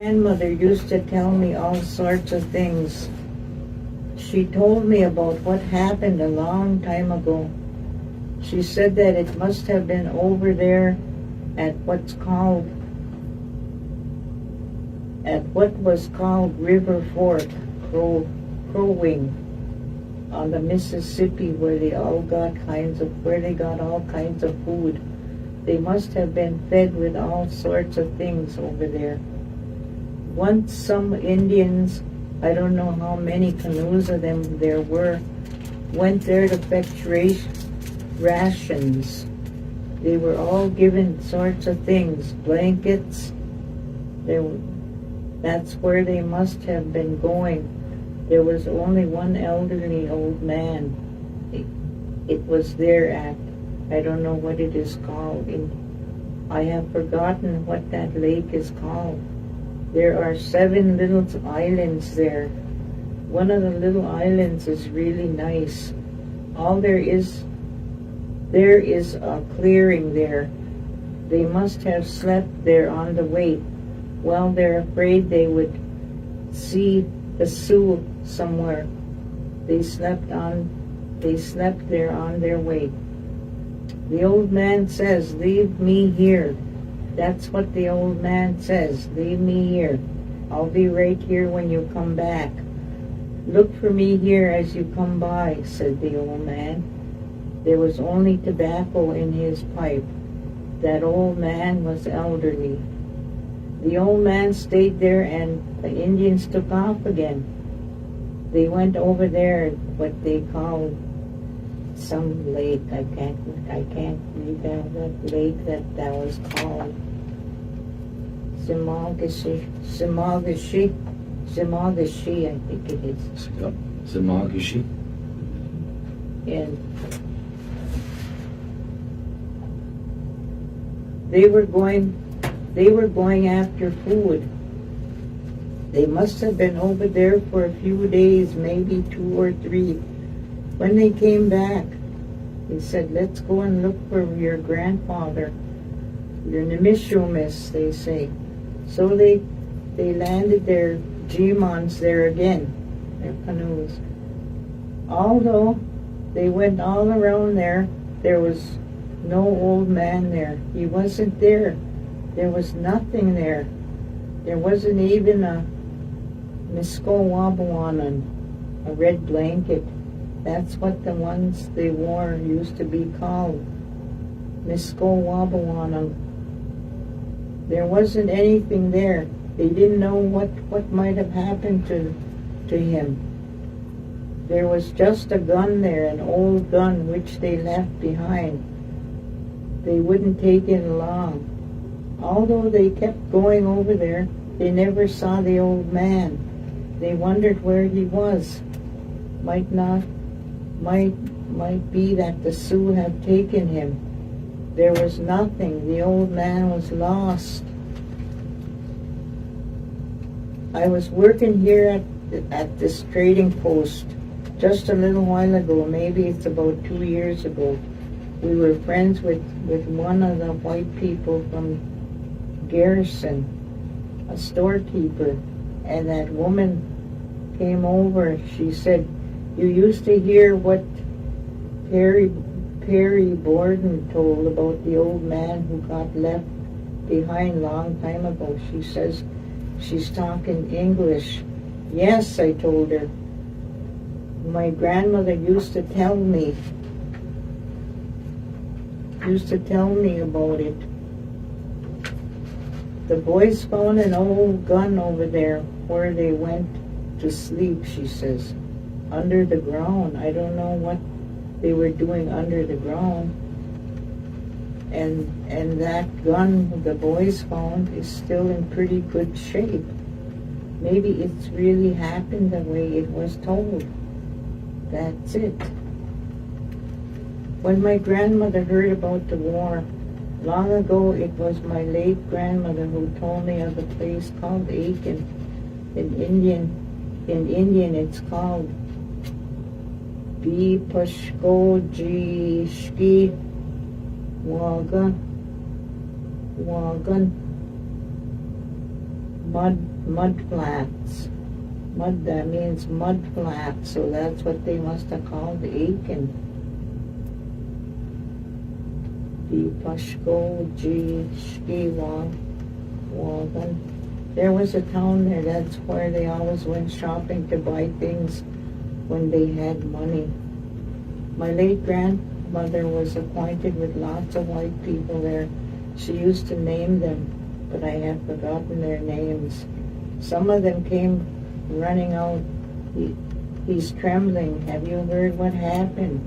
Grandmother used to tell me all sorts of things. She told me about what happened a long time ago. She said that it must have been over there at what was called River Fork, Crow Wing, on the Mississippi, where they got all kinds of food. They must have been fed with all sorts of things over there. Once some Indians, I don't know how many canoes of them there were, went there to fetch rations. They were all given sorts of things, blankets. That's where they must have been going. There was only one elderly old man. It was there at, I don't know what it is called. I have forgotten what that lake is called. There are 7 little islands there. One of the little islands is really nice. All there is a clearing there. They must have slept there on the way. Well, they're afraid they would see the Sioux somewhere. They slept there on their way. The old man says, "Leave me here." That's what the old man says. "Leave me here. I'll be right here when you come back. Look for me here as you come by," said the old man. There was only tobacco in his pipe. That old man was elderly. The old man stayed there and the Indians took off again. They went over there, what they call some lake. I can't recall what lake that was called. Simagashi, I think it is. Yep. Zamagishi. And they were going after food. They must have been over there for a few days, maybe 2 or 3. When they came back, they said, let's go and look for your grandfather, your Nimishumis, they say. So they landed their Jimons there again, their canoes. Although they went all around there, there was no old man there. He wasn't there. There was nothing there. There wasn't even a Misko Wabawanan, a red blanket. That's what the ones they wore used to be called. Misko Wabawanan. There wasn't anything there. They didn't know what might have happened to him. There was just a gun there, an old gun which they left behind. They wouldn't take it along. Although they kept going over there, they never saw the old man. They wondered where he was. Might be that the Sioux had taken him. There was nothing. The old man was lost. I was working here at this trading post just a little while ago. Maybe it's about 2 years ago. We were friends with one of the white people from Garrison, a storekeeper, and that woman came over. She said, you used to hear what Perry Borden told about the old man who got left behind long time ago. She says she's talking English. Yes, I told her. My grandmother used to tell me about it. The boys found an old gun over there where they went to sleep, she says, under the ground. I don't know what they were doing under the ground. And that gun the boys found is still in pretty good shape. Maybe it's really happened the way it was told. That's it. When my grandmother heard about the war, long ago, it was my late grandmother who told me of a place called Aiken. In Indian, it's called Bipashkojishki Wagan mud flats. Mud, that means mud flat, so that's what they must have called Aiken. Bipashkojishki Wagan. There was a town there, that's where they always went shopping to buy things when they had money. My late grandmother was acquainted with lots of white people there. She used to name them, but I have forgotten their names. Some of them came running out. He's trembling. Have you heard what happened?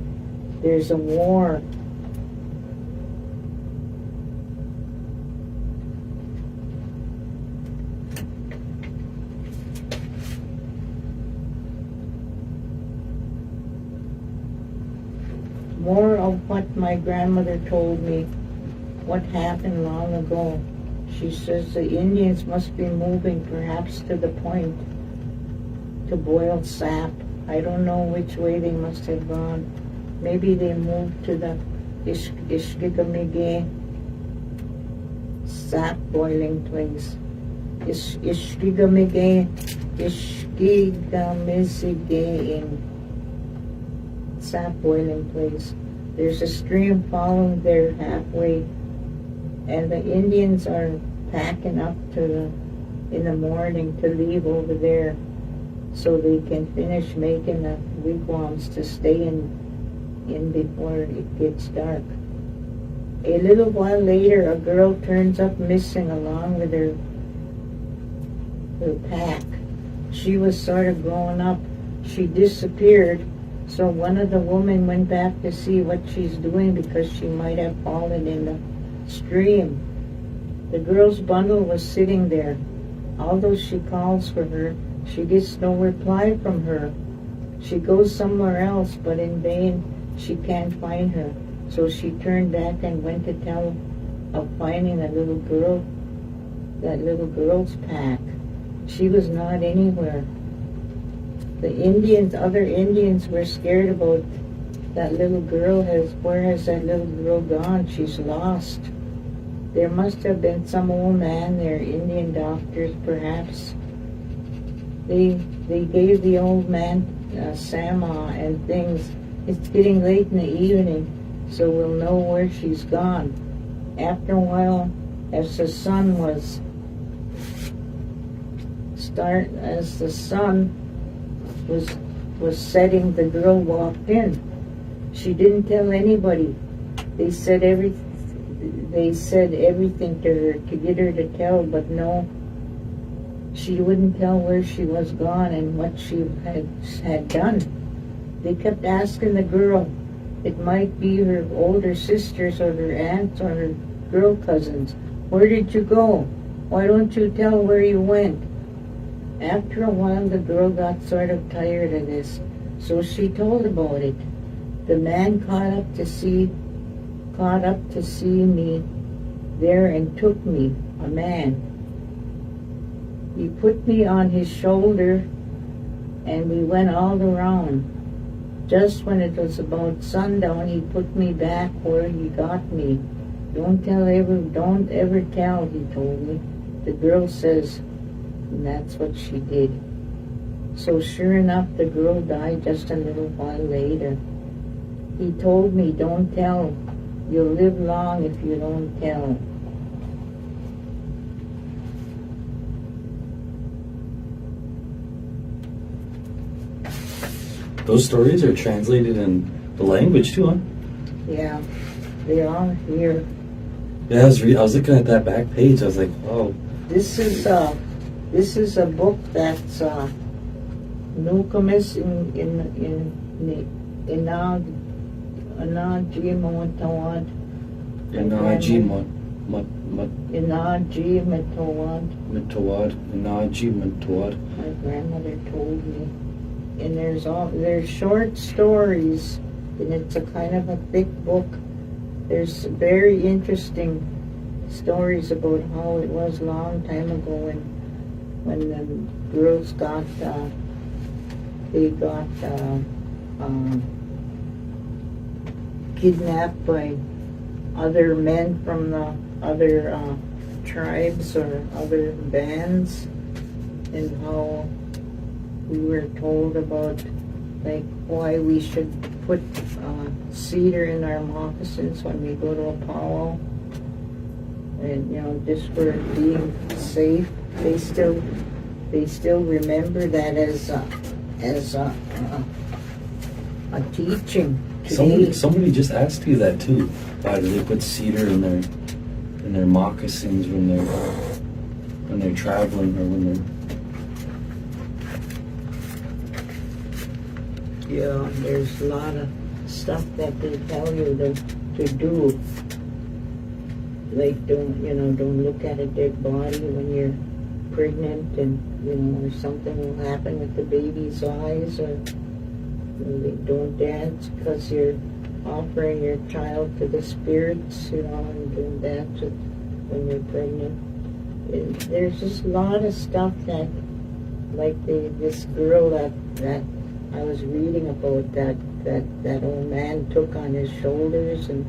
There's a war. More of what my grandmother told me, what happened long ago. She says the Indians must be moving perhaps to the point to boil sap. I don't know which way they must have gone. Maybe they moved to the Ishkigamige sap boiling place. Ishkigamige sap boiling place. There's a stream following there halfway, and the Indians are packing up in the morning to leave over there so they can finish making the wigwams to stay in before it gets dark. A little while later, a girl turns up missing along with her pack. She was sort of growing up. She disappeared, So one of the women went back to see what she's doing because she might have fallen in the stream. The girl's bundle was sitting there. Although she calls for her, she gets no reply from her. She goes somewhere else, but in vain. She can't find her. So she turned back and went to tell of finding a little girl, that little girl's pack. She was not anywhere. The Indians, other Indians were scared about that little girl. Where has that little girl gone? She's lost. There must have been some old man there, Indian doctors perhaps. They gave the old man sama and things. It's getting late in the evening, so we'll know where she's gone. After a while, as the sun was setting, the girl walked in. She didn't tell anybody. They said everything to her to get her to tell, but no, she wouldn't tell where she was gone and what she had done. They kept asking the girl. It might be her older sisters or her aunts or her girl cousins. Where did you go? Why don't you tell where you went? After a while, the girl got sort of tired of this, so she told about it. The man caught up to see me there and took me, a man. He put me on his shoulder and we went all around. Just when it was about sundown, he put me back where he got me. Don't ever tell, he told me. The girl says, and that's what she did. So sure enough, the girl died just a little while later. He told me, don't tell. You'll live long if you don't tell. Those stories are translated in the language too, huh? Yeah, they are here. Yeah, I was looking at that back page. I was like, wow. This is a book that's Nukamis in Anajimotawad. Anajimotawad. My grandmother told me. And there's short stories, and it's a kind of a thick book. There's very interesting stories about how it was a long time ago when the girls got kidnapped by other men from the other tribes or other bands, and how we were told about like why we should put cedar in our moccasins when we go to a powwow, and just for being safe. They still remember that as a teaching today. Somebody just asked you that too. Why do they put cedar in their moccasins when they're traveling or when they're... Yeah, there's a lot of stuff that they tell you to do. Like don't look at a dead body when you're pregnant, and or something will happen with the baby's eyes, or they don't dance because you're offering your child to the spirits, and don't dance when you're pregnant. And there's just a lot of stuff that, like this girl that I was reading about, that old man took on his shoulders, and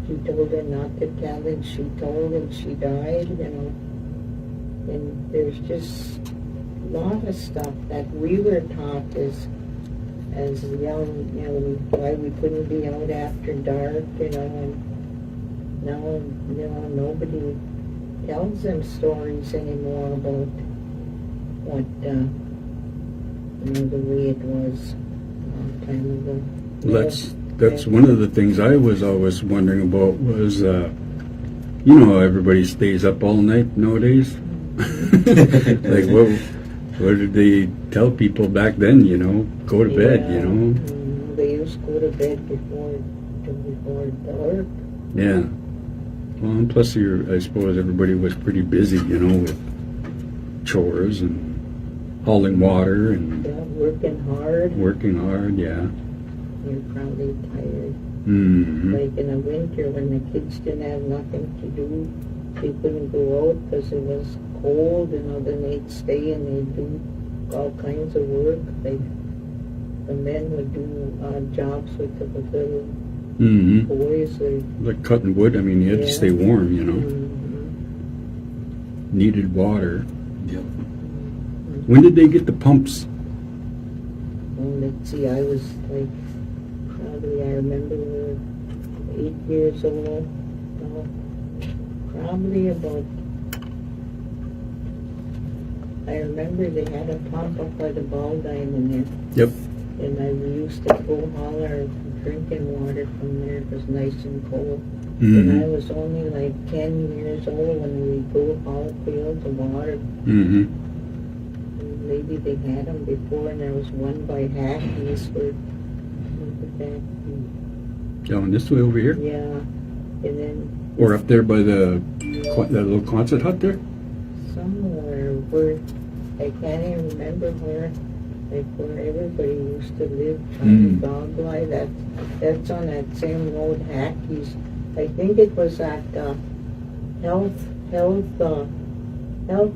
he told her not to tell, and she told, and she died, And there's just a lot of stuff that we were taught as young, why we couldn't be out after dark, and now, nobody tells them stories anymore about what, the way it was a long time ago. That's one of the things I was always wondering about was, everybody stays up all night nowadays. Like, what did they tell people back then, go to bed, just go to bed before dark. Yeah. Well, and plus, I suppose everybody was pretty busy, you know, with chores and hauling water and Yeah, working hard. working hard. Yeah. You're probably tired. Mm-hmm. Like in the winter when the kids didn't have nothing to do, they couldn't go out because it was cold, you know, then they'd stay and they'd do all kinds of work. Like the men would do jobs with the little Mm-hmm. boys. Or, Like cutting wood. I mean, you had to Yeah. stay warm, you know. Mhm. Needed water. Yep. When did they get the pumps? Well, let's see, I was like, probably, I remember we were 8 years old. No, probably about, I remember they had a pump up by the ball diamond there. Yep. And we used to go haul our drinking water from there. It was nice and cold. And I Mm-hmm. was only like 10 years old when we go haul pails of water. Mm-hmm. Maybe they had them before, and there was one by Hackney's where, look at that. Down this way over here, Yeah, and then or up there by the little concert hut there. somewhere where, I can't even remember where, like where everybody used to live, dog lie, that's on that same road, Hackney's. I think it was at, health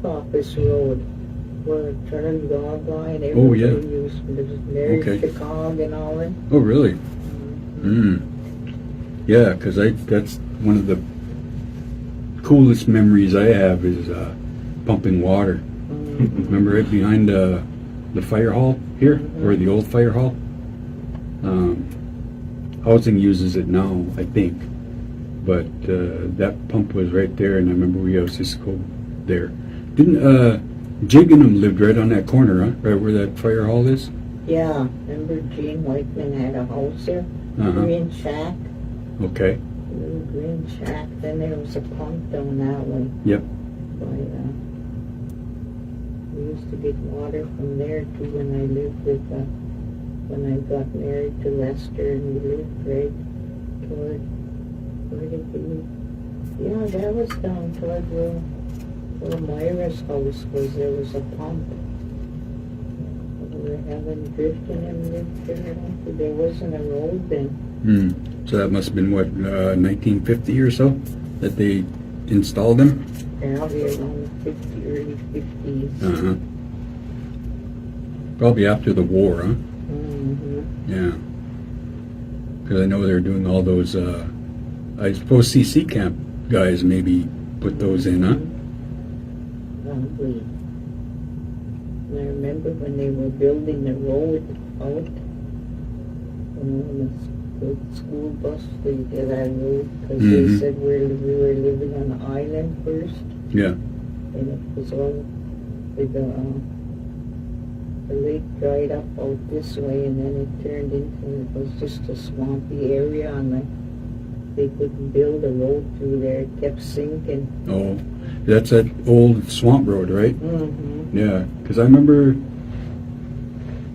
office road. Where Turn Dog Line, everybody Oh, yeah. used to Mary Okay. Chicago and all that. Oh, really? Yeah, because that's one of the coolest memories I have is pumping water. Remember right behind the fire hall here, or the old fire hall? Housing uses it now, I think. But that pump was right there, and I remember we used to go there. Didn't Jig and them lived right on that corner, huh? Right where that fire hall is? Yeah, remember Gene Whiteman had a house there? Uh-huh. Green shack, Okay. little green shack. Then there was a pump down that way. Yep. By, we used to get water from there too when I lived with, when I got married to Lester, and we lived right toward, where did we live? Yeah, that was down toward where Myra's house was. There was a pump. We were having drifting and lived there. There wasn't a road then. So that must have been what, 1950 or so that they installed them? Probably around 50, early 50s. Uh-huh. Probably after the war, huh? Mm-hmm. Yeah. Because I know they're doing all those, I suppose CC camp guys maybe put those in, huh? Probably. And I remember when they were building the road out, when the school bus, they did that road, because they said we were living on an island first, Yeah. and it was all, with the lake dried up out this way, and then it turned into, it was just a swampy area, and they couldn't build a road through there, it kept sinking. Oh, that's that old swamp road, right? Mm-hmm. Yeah, because I remember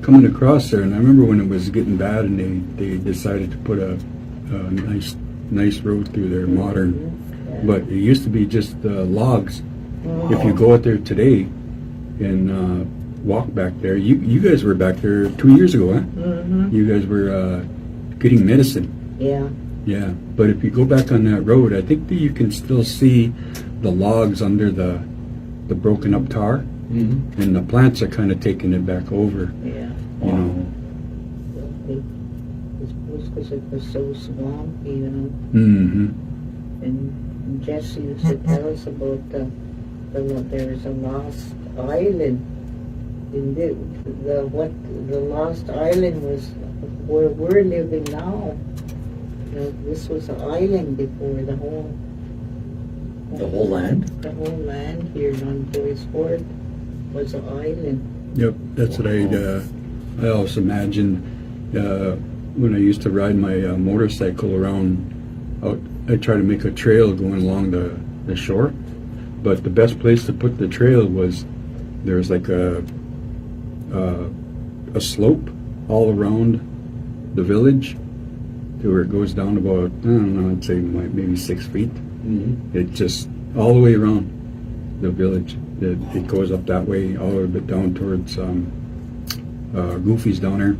coming across there, and I remember when it was getting bad, and they decided to put a nice road through there, modern. Yeah. But it used to be just logs. If you go out there today and walk back there, you guys were back there 2 years ago, huh? Mm-hmm. You guys were getting medicine. Yeah. Yeah, but if you go back on that road, I think that you can still see the logs under the broken up tar, and the plants are kind of taking it back over. Yeah. You know. I suppose because it was so swampy, you know. Mm-hmm. And Jesse used to tell us about there was a lost island. In the lost island was where we're living now. This was an island before the whole land? The whole land here on Boys Fort was an island. Yep, that's what I always imagined when I used to ride my motorcycle around. I try to make a trail going along the shore, but the best place to put the trail was there's like a slope all around the village to where it goes down about, I don't know, I'd say maybe 6 feet. Mm-hmm. It just all the way around the village. It goes up that way, all the way down towards Goofy's down there,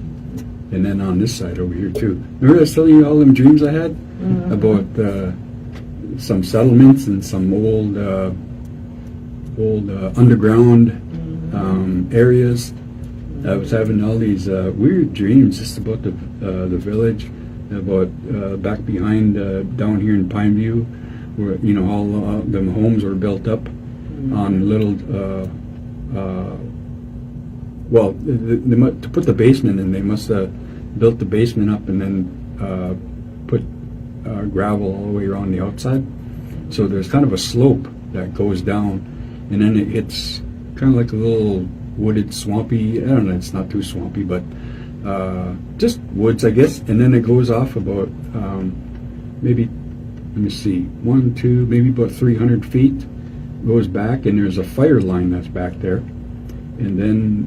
and then on this side over here too. Remember I was telling you all them dreams I had about some settlements and some old underground areas. I was having all these weird dreams just about the village, about back behind down here in Pineview, where all them homes were built up on little. Well, to put the basement in, they must have built the basement up and then put gravel all the way around the outside. So there's kind of a slope that goes down, and then it hits kind of like a little wooded, swampy. I don't know, it's not too swampy, but just woods, I guess. And then it goes off about maybe, let me see, 1, 2, maybe about 300 feet. Goes back, and there's a fire line that's back there, and then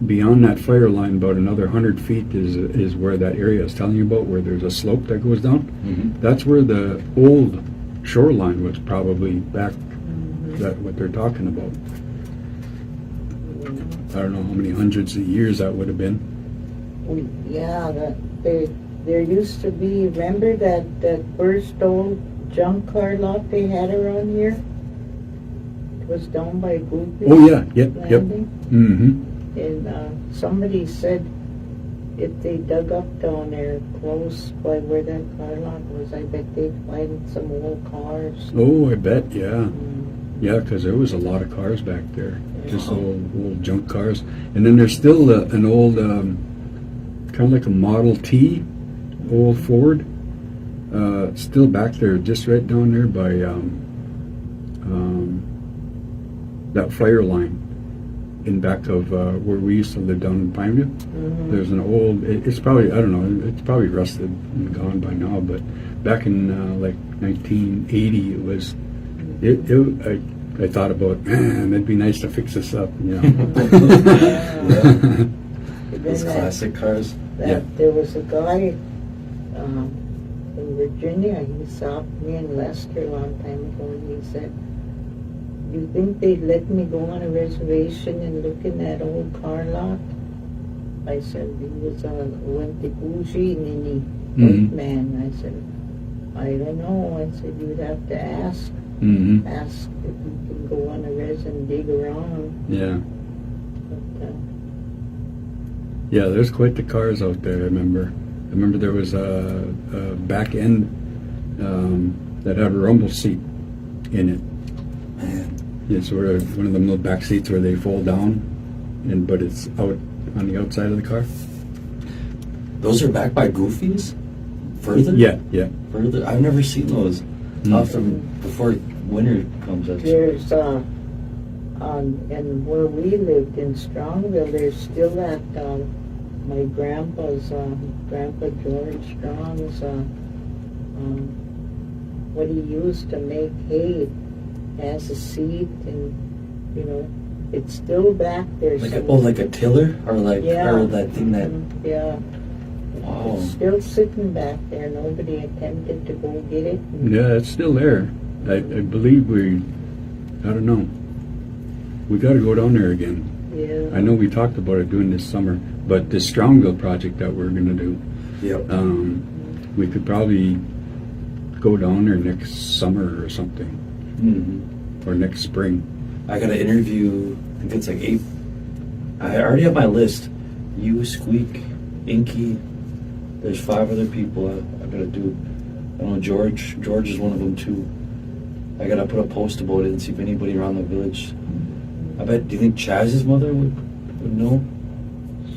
beyond that fire line, about another 100 feet is where that area I was telling you about, where there's a slope that goes down. Mm-hmm. That's where the old shoreline was probably back. That what they're talking about. I don't know how many hundreds of years that would have been. Yeah, there used to be. Remember that first old junk car lot they had around here? It was down by Goofy. Oh yeah, yep. Landing. Mm-hmm. And somebody said if they dug up down there close by where that car lot was, I bet they'd find some old cars. Oh, I bet, yeah. Yeah, because there was a lot of cars back there, just old junk cars. And then there's still an old, kind of like a Model T, old Ford, still back there, just right down there by that fire line in back of where we used to live down in Pineview. There's an old, it's probably, I don't know, it's probably rusted and gone by now, but back in like 1980 it was, I thought about, man, it'd be nice to fix this up, Those classic cars. There was a guy in Virginia, he stopped me in Leicester a long time ago, and he said, "You think they'd let me go on a reservation and look in that old car lot?" I said, he was went to Bougie and man. I said, I don't know. I said, you'd have to ask. Ask if you can go on a res and dig around. Yeah. But, Yeah, there's quite the cars out there. I remember there was a back end that had a rumble seat in it. Man. Yeah, so one of them little back seats where they fold down, but it's out on the outside of the car. Those are back by Goofy's? Further? Yeah. Further? I've never seen those. Often before winter comes up. there's and where we lived in Strongville, there's still that my grandpa's Grandpa George Strong's what he used to make hay has a seat, and it's still back there. Like a tiller, or or that thing that. Yeah. Wow. It's still sitting back there. Nobody attempted to go get it. Yeah, it's still there. I believe I don't know. We got to go down there again. Yeah. I know we talked about it doing this summer, but this Strongville project that we're going to do, Yep. we could probably go down there next summer or something, or next spring. I got to interview, I think it's like 8. I already have my list. You, Squeak, Inky. There's 5 other people I got to do. I know George. George is one of them too. I got to put a post about it and see if anybody around the village. I bet, do you think Chaz's mother would know?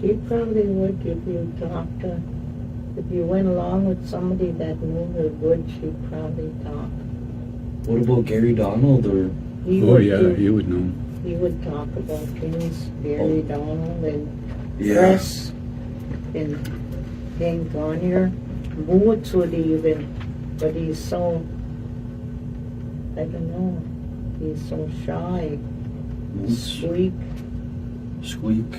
She probably would if you talked to. If you went along with somebody that knew her good, she'd probably talk. What about Gary Donald or? He Oh would yeah, do- you would know. He would talk about things, Gary Donald and Yeah. Press and Hank Garnier. Moots would even, but he's so, I don't know, he's so shy. Squeak. Squeak.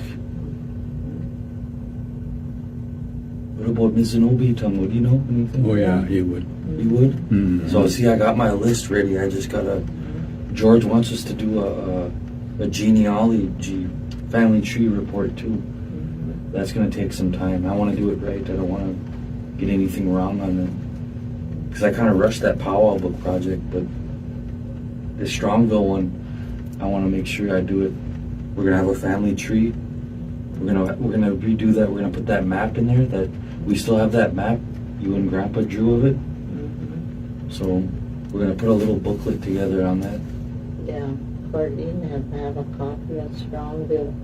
What about Anishinaabe tongue? Would you know anything? Oh yeah, he would. You would? Mm. So see, I got my list ready. I just gotta. George wants us to do a genealogy family tree report too. That's gonna take some time. I want to do it right. I don't want to get anything wrong on it because I kind of rushed that powwow book project. But the Strongville one, I want to make sure I do it. We're gonna have a family tree. We're gonna redo that. We're gonna put that map in there. That we still have that map. You and Grandpa drew of it. So we're gonna put a little booklet together on that. Yeah, Courtney have a copy of Strongville.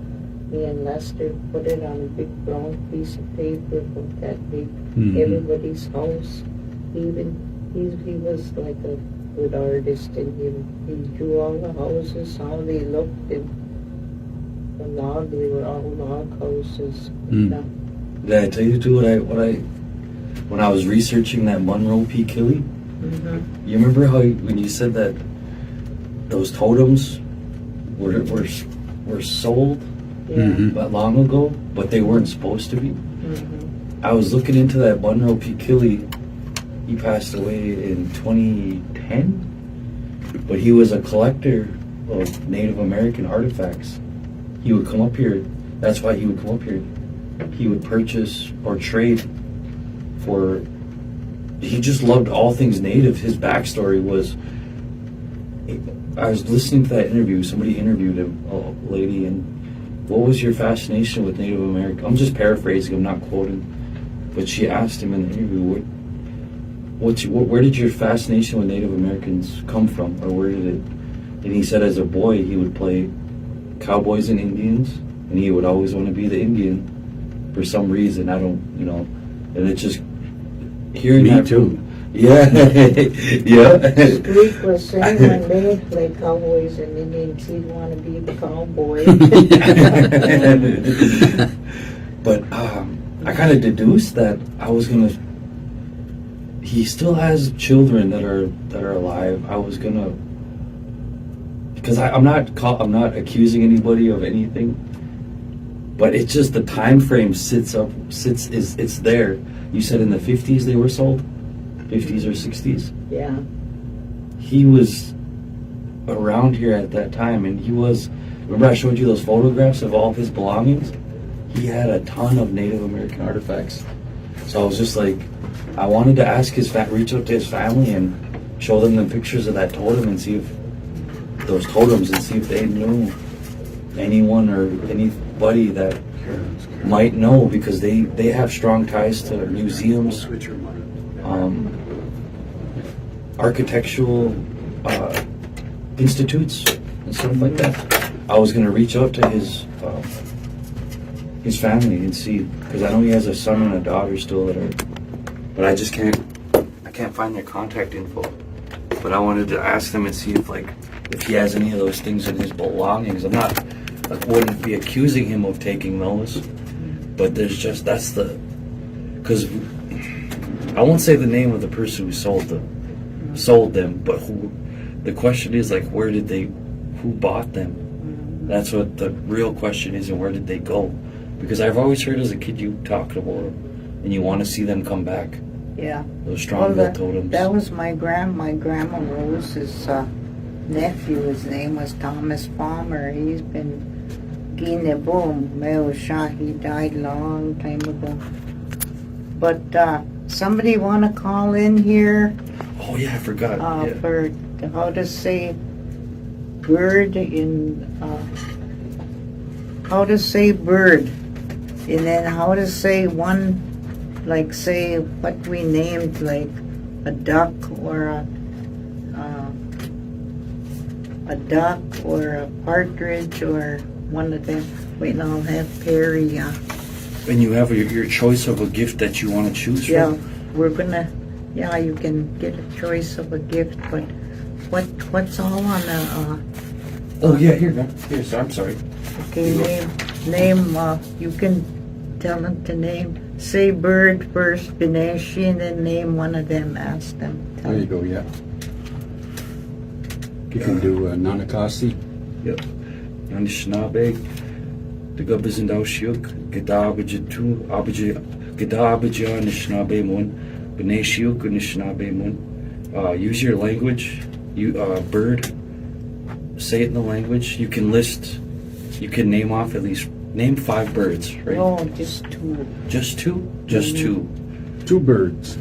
Me and Lester put it on a big brown piece of paper, with that big everybody's house. He was like a good artist, and he drew all the houses, how they looked, and they were all log houses. Did I tell you too when I was researching that Monroe P. Killy? You remember how when you said that those totems were sold but long ago, but they weren't supposed to be? I was looking into that Monroe P. Killy. He passed away in 2010, but he was a collector of Native American artifacts. He would come up here. That's why he would come up here. He would purchase or trade for. He just loved all things native. His backstory was. I was listening to that interview. Somebody interviewed him, a lady, and what was your fascination with Native American? I'm just paraphrasing. I'm not quoting, but she asked him in the interview, where did your fascination with Native Americans come from, or where did it? And he said, as a boy, he would play cowboys and Indians, and he would always want to be the Indian for some reason. I don't, and it's just hearing Me that. too. Yeah, yeah. Squeak was saying when they play cowboys and Indians, he'd want to be the cowboy. But I kind of deduced that I was gonna. He still has children that are alive. I was gonna. Because I'm not accusing anybody of anything, but it's just the time frame it's there. You said in the 50s they were sold, 50s or 60s. Yeah. He was around here at that time, and he was. Remember I showed you those photographs of all of his belongings? He had a ton of Native American artifacts. So I was just like, I wanted to ask reach out to his family and show them the pictures of that totem and see if those totems and see if they knew anyone or anybody that might know, because they have strong ties to museums, architectural institutes and stuff like that. I was gonna reach out to his family and see, because I know he has a son and a daughter still that are, but I can't find their contact info. But I wanted to ask them and see if he has any of those things in his belongings. I wouldn't be accusing him of taking those, but because I won't say the name of the person who sold them, but the question is who bought them? That's what the real question is, and where did they go? Because I've always heard as a kid you talk about them, and you want to see them come back. Yeah. Those Strongville totems. That was my grandma Rose's nephew. His name was Thomas Palmer. He's been Guinea-Boom, Meosha. He died long time ago. But somebody want to call in here? Oh yeah, I forgot. For how to say bird in how to say bird, and then how to say one, like say what we named, like a duck or a duck or a partridge or one of them. Wait, and I'll have Perry. And you have your choice of a gift that you want to choose from? Yeah, we're gonna. Yeah, you can get a choice of a gift, but what's all on the? Oh yeah, here, so I'm sorry. Okay, name. You can tell them to name. Say bird first, Beneshi, and then name one of them. Ask them. There you go. Yeah. You can do Nanakasi. Yep. Anishinaabe. The Gabazindao Shiuk. Geta Abajitu. Abaji Gadabaja Anishinaabe Mun, B'nai Shiuk Anishinaabe Mun. Use your language. Bird. Say it in the language. You can name off at least, name 5 birds, right? No, just 2. Just 2? Just 2. 2 birds.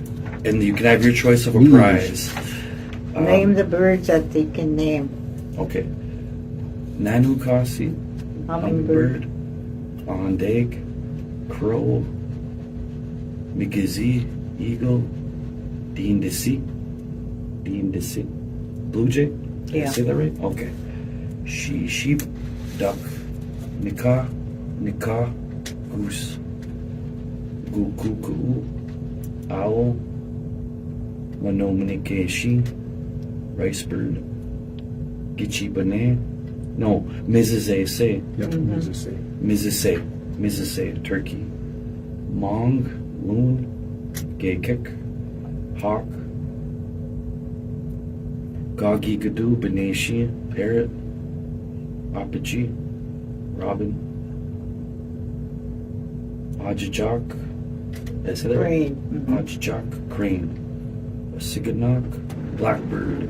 And you can have your choice of a Neat. prize. Name the birds that they can name. Okay. Nanukasi, Hummingbird. Ondag, Crow, Migizi, Eagle, Deendisi, Blue Jay? Did I Yeah. say that right? Okay. Sheep, Duck, Nika, Goose, Gukuku, Owl, Manominikeshi, Rice Bird, Gichi Bane, no, Mizizese, Yep, as I say. Mizise, turkey, Mong, Loon, Gaykick, Hawk, Gagi Gadu, Beneshi, Parrot, Apache, Robin, Ajajak, did I say that right? Crane. Mhm. Ajajak, Crane, Siganok, Blackbird,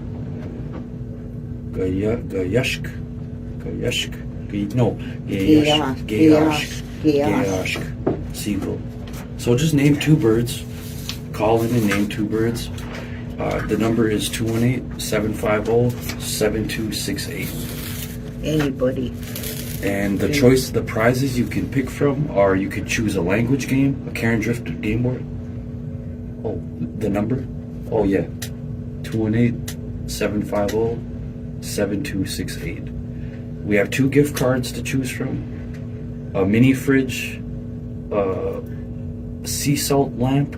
Gayashk, Gayashk, Seagull. So just name 2 birds. Call in and name 2 birds. The number is 218-750-7268. Anybody. And the prizes you can pick from are, you could choose a language game, a Karen Drift game board. Oh, the number? Oh yeah. 218-750-7268. We have 2 gift cards to choose from. A mini fridge, a sea salt lamp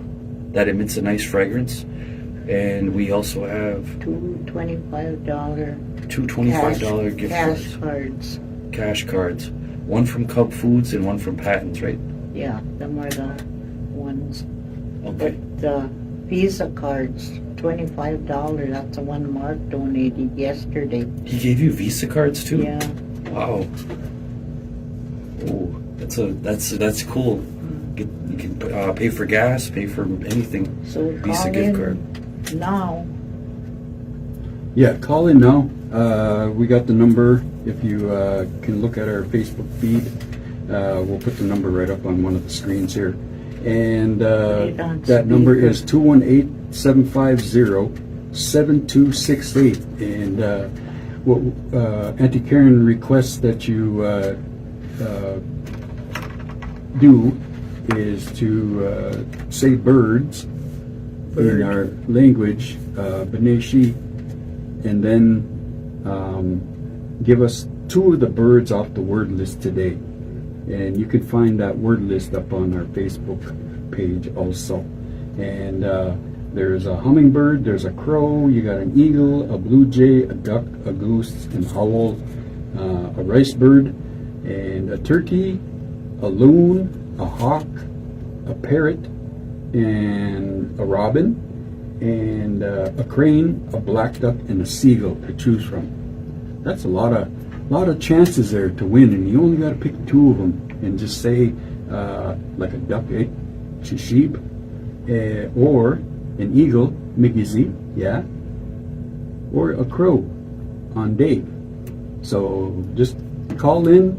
that emits a nice fragrance. And we also have 2 $25 2 $25 gift cards. Cash cards. One from Cub Foods and one from Patton's, right? Yeah, them are the ones. Okay. But the Visa cards, $25. That's the one Mark donated yesterday. He gave you Visa cards too? Yeah. Wow. Oh, that's cool. You can pay for gas, pay for anything. So Visa call gift in card. now. Yeah, call in now. We got the number. If you can look at our Facebook feed, we'll put the number right up on one of the screens here. And Right on that number speaker. is 218-750-7268. And what Auntie Karen requests that you do is to say birds in our language, Beneshi, and then give us 2 of the birds off the word list today. And you can find that word list up on our Facebook page also. And there's a hummingbird, there's a crow, you got an eagle, a blue jay, a duck, a goose, an owl, a rice bird, and a turkey, a loon, a hawk, a parrot, and a robin, and a crane, a black duck, and a seagull to choose from. That's a lot of chances there to win, and you only got to pick 2 of them and just say like a duck, sheep, or an eagle, migizi, yeah, or a crow, on Dave. So just call in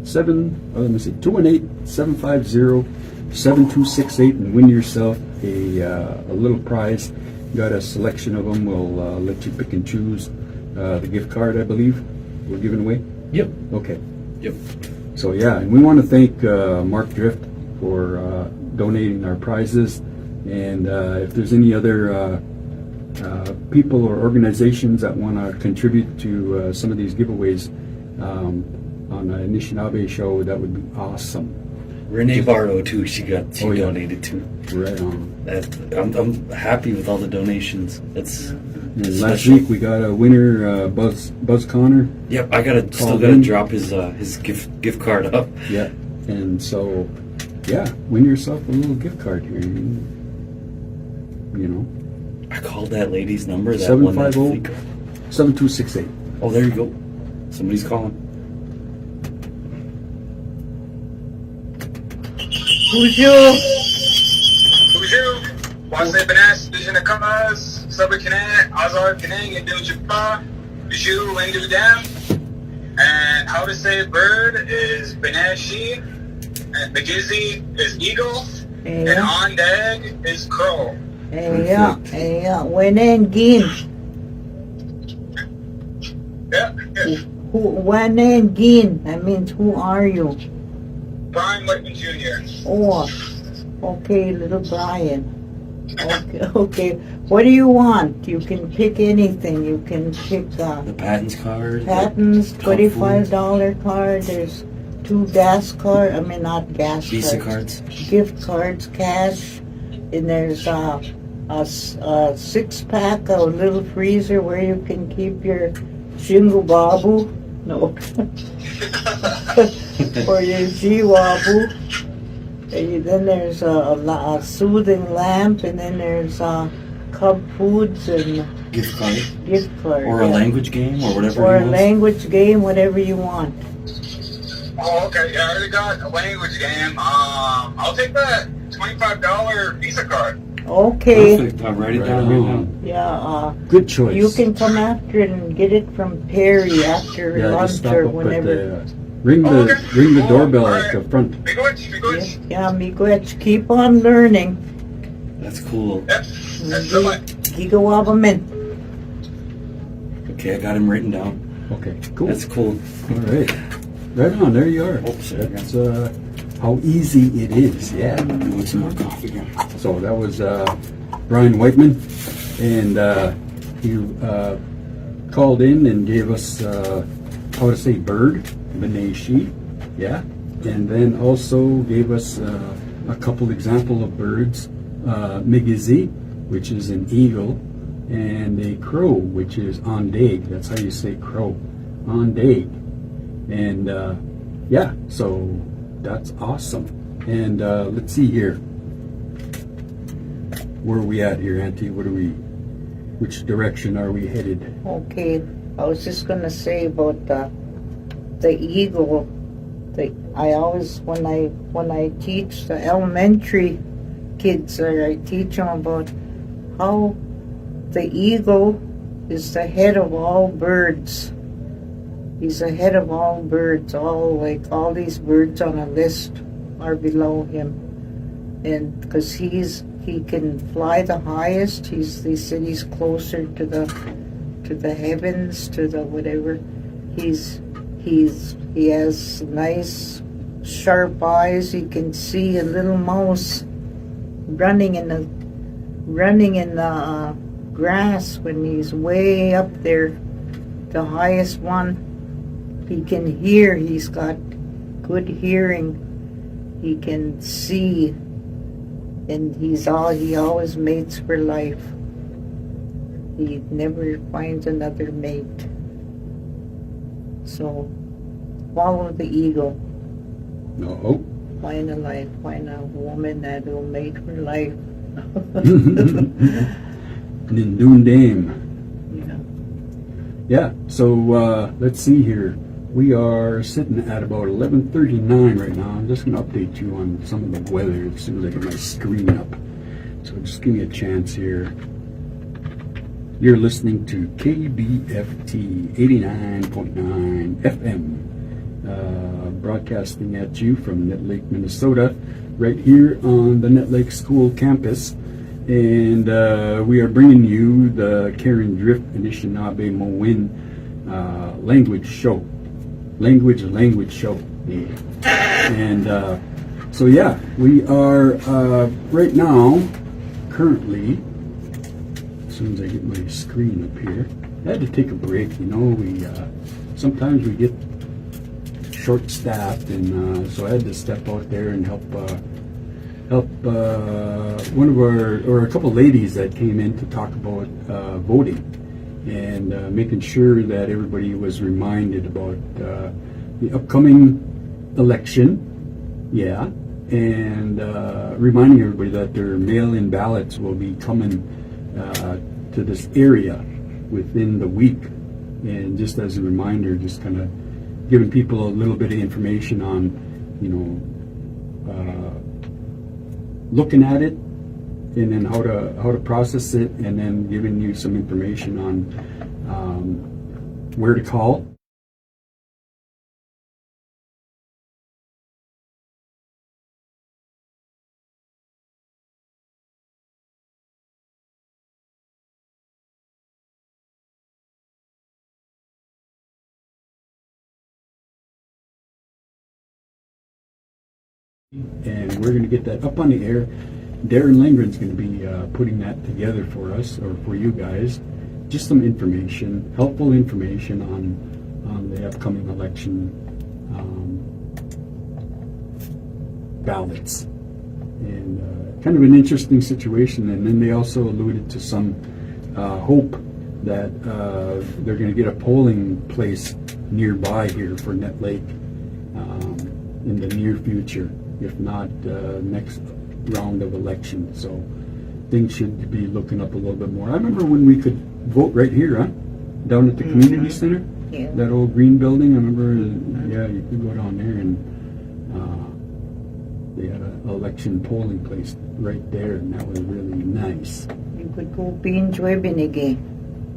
218-750-7268 and win yourself a little prize. Got a selection of them. We'll let you pick and choose the gift card, I believe we're giving away. Yep. Okay. Yep. So yeah, and we want to thank Mark Drift for donating our prizes. And if there's any other people or organizations that want to contribute to some of these giveaways on the Anishinaabe show, that would be awesome. Renee Bardo too. She yeah. donated too. Right on. I'm happy with all the donations. That's And last special. week we got a winner, Buzz Connor. Yep, I still Called gotta in. drop his gift card up. Yeah, and so yeah, win yourself a little gift card here. You know, I called that lady's number. That one. 750-7268. Oh, there you go. Somebody's calling. Who's you? Bonjour, Wase Benes, Dijinakas, Sabakine, Azar Kining, and Dujipa, Ju and Dudam. And how to say bird is Beneshi, and Begizi is eagle, and Yeah. Ondag is crow. Yeah. Wenen Gin. Yeah, yeah. Wenen Gin. That means who are you? Brian Whitman Jr. Oh, okay, little Brian. Okay. What do you want? You can pick anything. You can pick The patents card. patents, Top $25 card. There's 2 gas cards. I mean, not gas Visa cards. cards. Gift cards, cash. And there's a 6-pack, a little freezer where you can keep your shingle babu. No. Or your jiwabu. And then there's a soothing lamp, and then there's Cub Foods and Gift card. gift card. Or a language game or whatever Or you a want. language game, whatever you want. Oh, okay. Yeah, I already got a language game. I'll take that $25 Visa card. Okay. Perfect. I'll write it Right down right now. on. Yeah, Good choice. you can come after it and get it from Perry after just lunch stop or up whenever. at the, ring the doorbell at the front. Bigotch. Yeah, miigwech. Keep on learning. That's cool. Yep, that's the one. Gigawabamin. Okay, I got him written down. Okay, cool. That's cool. All right. Right on, there you are. Oops, there we go. That's how easy it is, yeah. Doing some more coffee here. So that was Brian Whiteman, and he called in and gave us how to say bird, Beneshi, yeah, and then also gave us a couple example of birds, Migizi, which is an eagle, and a crow, which is ondag. That's how you say crow, ondag, and yeah, so that's awesome. And let's see here. Where are we at here, Auntie? Which direction are we headed? Okay, I was just gonna say about the eagle. I always when I teach the elementary kids, I teach them about how the eagle is the head of all birds. He's the head of all birds. All these birds on a list are below him, and because he can fly the highest. They said he's closer to the heavens, to the whatever. He has nice sharp eyes. He can see a little mouse running in the grass when he's way up there, the highest one. He can hear. He's got good hearing. He can see, and he always mates for life. He never finds another mate. So follow the eagle. No. Find a woman that will mate for life. Nindoon Dame. Yeah. Yeah, so let's see here. We are sitting at about 11:39 right now. I'm just going to update you on some of the weather as soon as I get my screen up. So just give me a chance here. You're listening to KBFT 89.9 FM, broadcasting at you from Nett Lake, Minnesota, right here on the Nett Lake School campus. And we are bringing you the Karen Drift Anishinaabe Mowin language show. Language show. And so yeah, we are right now, currently, as soon as I get my screen up here, I had to take a break, we sometimes we get short-staffed, and so I had to step out there and help one of a couple ladies that came in to talk about voting, and making sure that everybody was reminded about the upcoming election, and reminding everybody that their mail-in ballots will be coming to this area within the week. And just as a reminder, just kind of giving people a little bit of information on, looking at it, and then how to process it, and then giving you some information on where to call. And we're going to get that up on the air. Darren Langren's going to be putting that together for us, or for you guys. Just some information, helpful information on the upcoming election ballots. And kind of an interesting situation. And then they also alluded to some hope that they're going to get a polling place nearby here for Nett Lake in the near future, if not next round of election. So things should be looking up a little bit more. I remember when we could vote right here, huh? Down at the community center, Yeah. that old green building. I remember, yeah, you could go down there, and they had an election polling place right there, and that was really nice. You could go binge Webinige.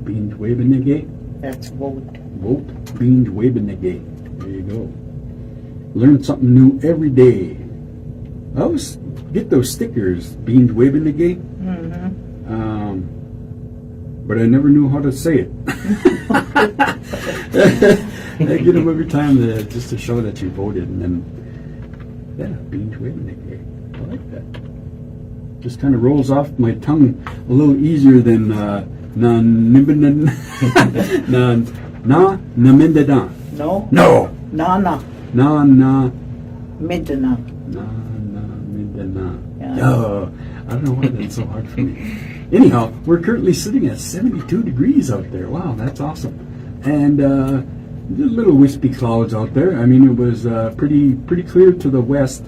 Binge Webenige, That's vote. vote Binge Webenige. There you go. Learn something new every day. I always get those stickers, Binge Webenige. But I never knew how to say it. I get them every time just to show that you voted, and then, yeah, Binge Webenige. I like that. Just kind of rolls off my tongue a little easier than na-mindadan. No? No! Nana. Na-na. Midna. Yeah. Oh, I don't know why that's so hard for me. Anyhow, we're currently sitting at 72 degrees out there. Wow, that's awesome. And little wispy clouds out there. I mean, it was pretty clear to the west,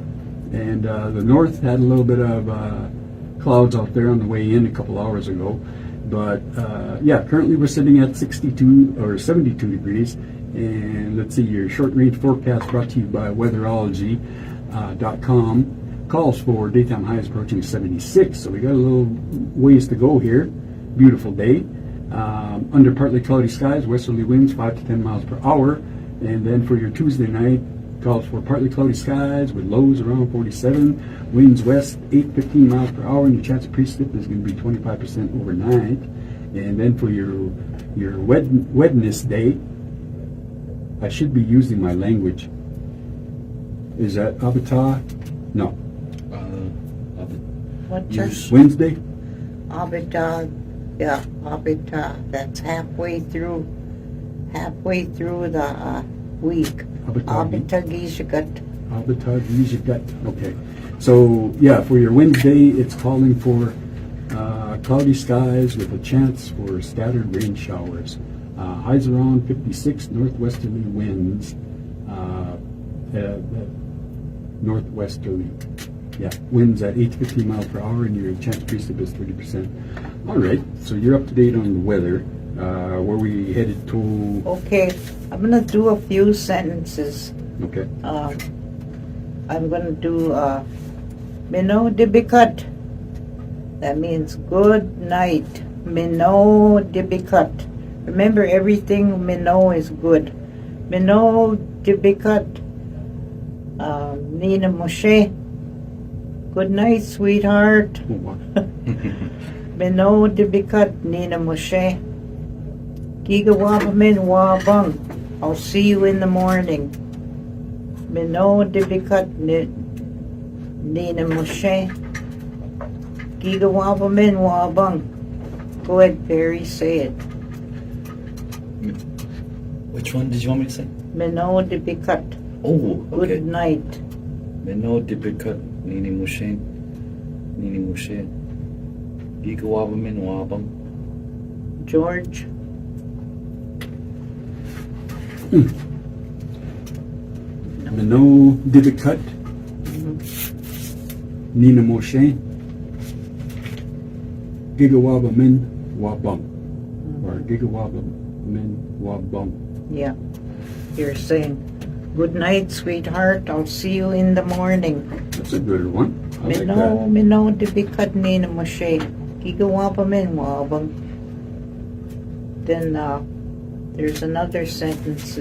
and the north had a little bit of clouds out there on the way in a couple hours ago. But yeah, currently we're sitting at 62 or 72 degrees. And let's see, your short-range forecast brought to you by weatherology.com. Calls for daytime highs approaching 76, so we got a little ways to go here. Beautiful day. Under partly cloudy skies, westerly winds 5 to 10 miles per hour. And then for your Tuesday night, calls for partly cloudy skies with lows around 47, winds west 8 to 15 miles per hour, and your chance of precip is going to be 25% overnight. And then for your Wednesday, I should be using my language. Is that Abata? No. What's Use- that? Wednesday? Abita. Yeah, Abita. That's halfway through the week. Abita Gishagat. Abata, Gizigat. Okay. So, yeah, for your Wednesday, it's calling for cloudy skies with a chance for scattered rain showers. Highs around 56, northwesterly winds. Northwesterly. Yeah, winds at 8 to 15 miles per hour, and your chance of precip is 30%. All right, so you're up to date on the weather. Where we headed to? Okay, I'm gonna do a few sentences. Okay. I'm gonna do Mino Dibikat. That means good night. Mino Dibikat. Remember, everything Mino is good. Mino Dibikat. Nina Moshe. Good night, sweetheart. Oh, wow. Mino Dibikat, Nina Moshe. Giga Wabamin Wabang. I'll see you in the morning. Mino Dibikat, Nina Moshe. Giga Wabamin Wabang. Go ahead, Perry, say it. Which one did you want me to say? Mino Dibikat. Oh, okay. Good night. Meno Dibikat Nini Mushe. Igawabamin Wabang. George. Mano Dibikat. Nina Moshe. Gigawaba Min Wabum. Or Gigawaba Min Wabum. Yeah. You're saying, good night, sweetheart. I'll see you in the morning. That's a good one. I like Mino de bikat ni na Moshe. Gigawa pa min wabang. Then there's another sentence.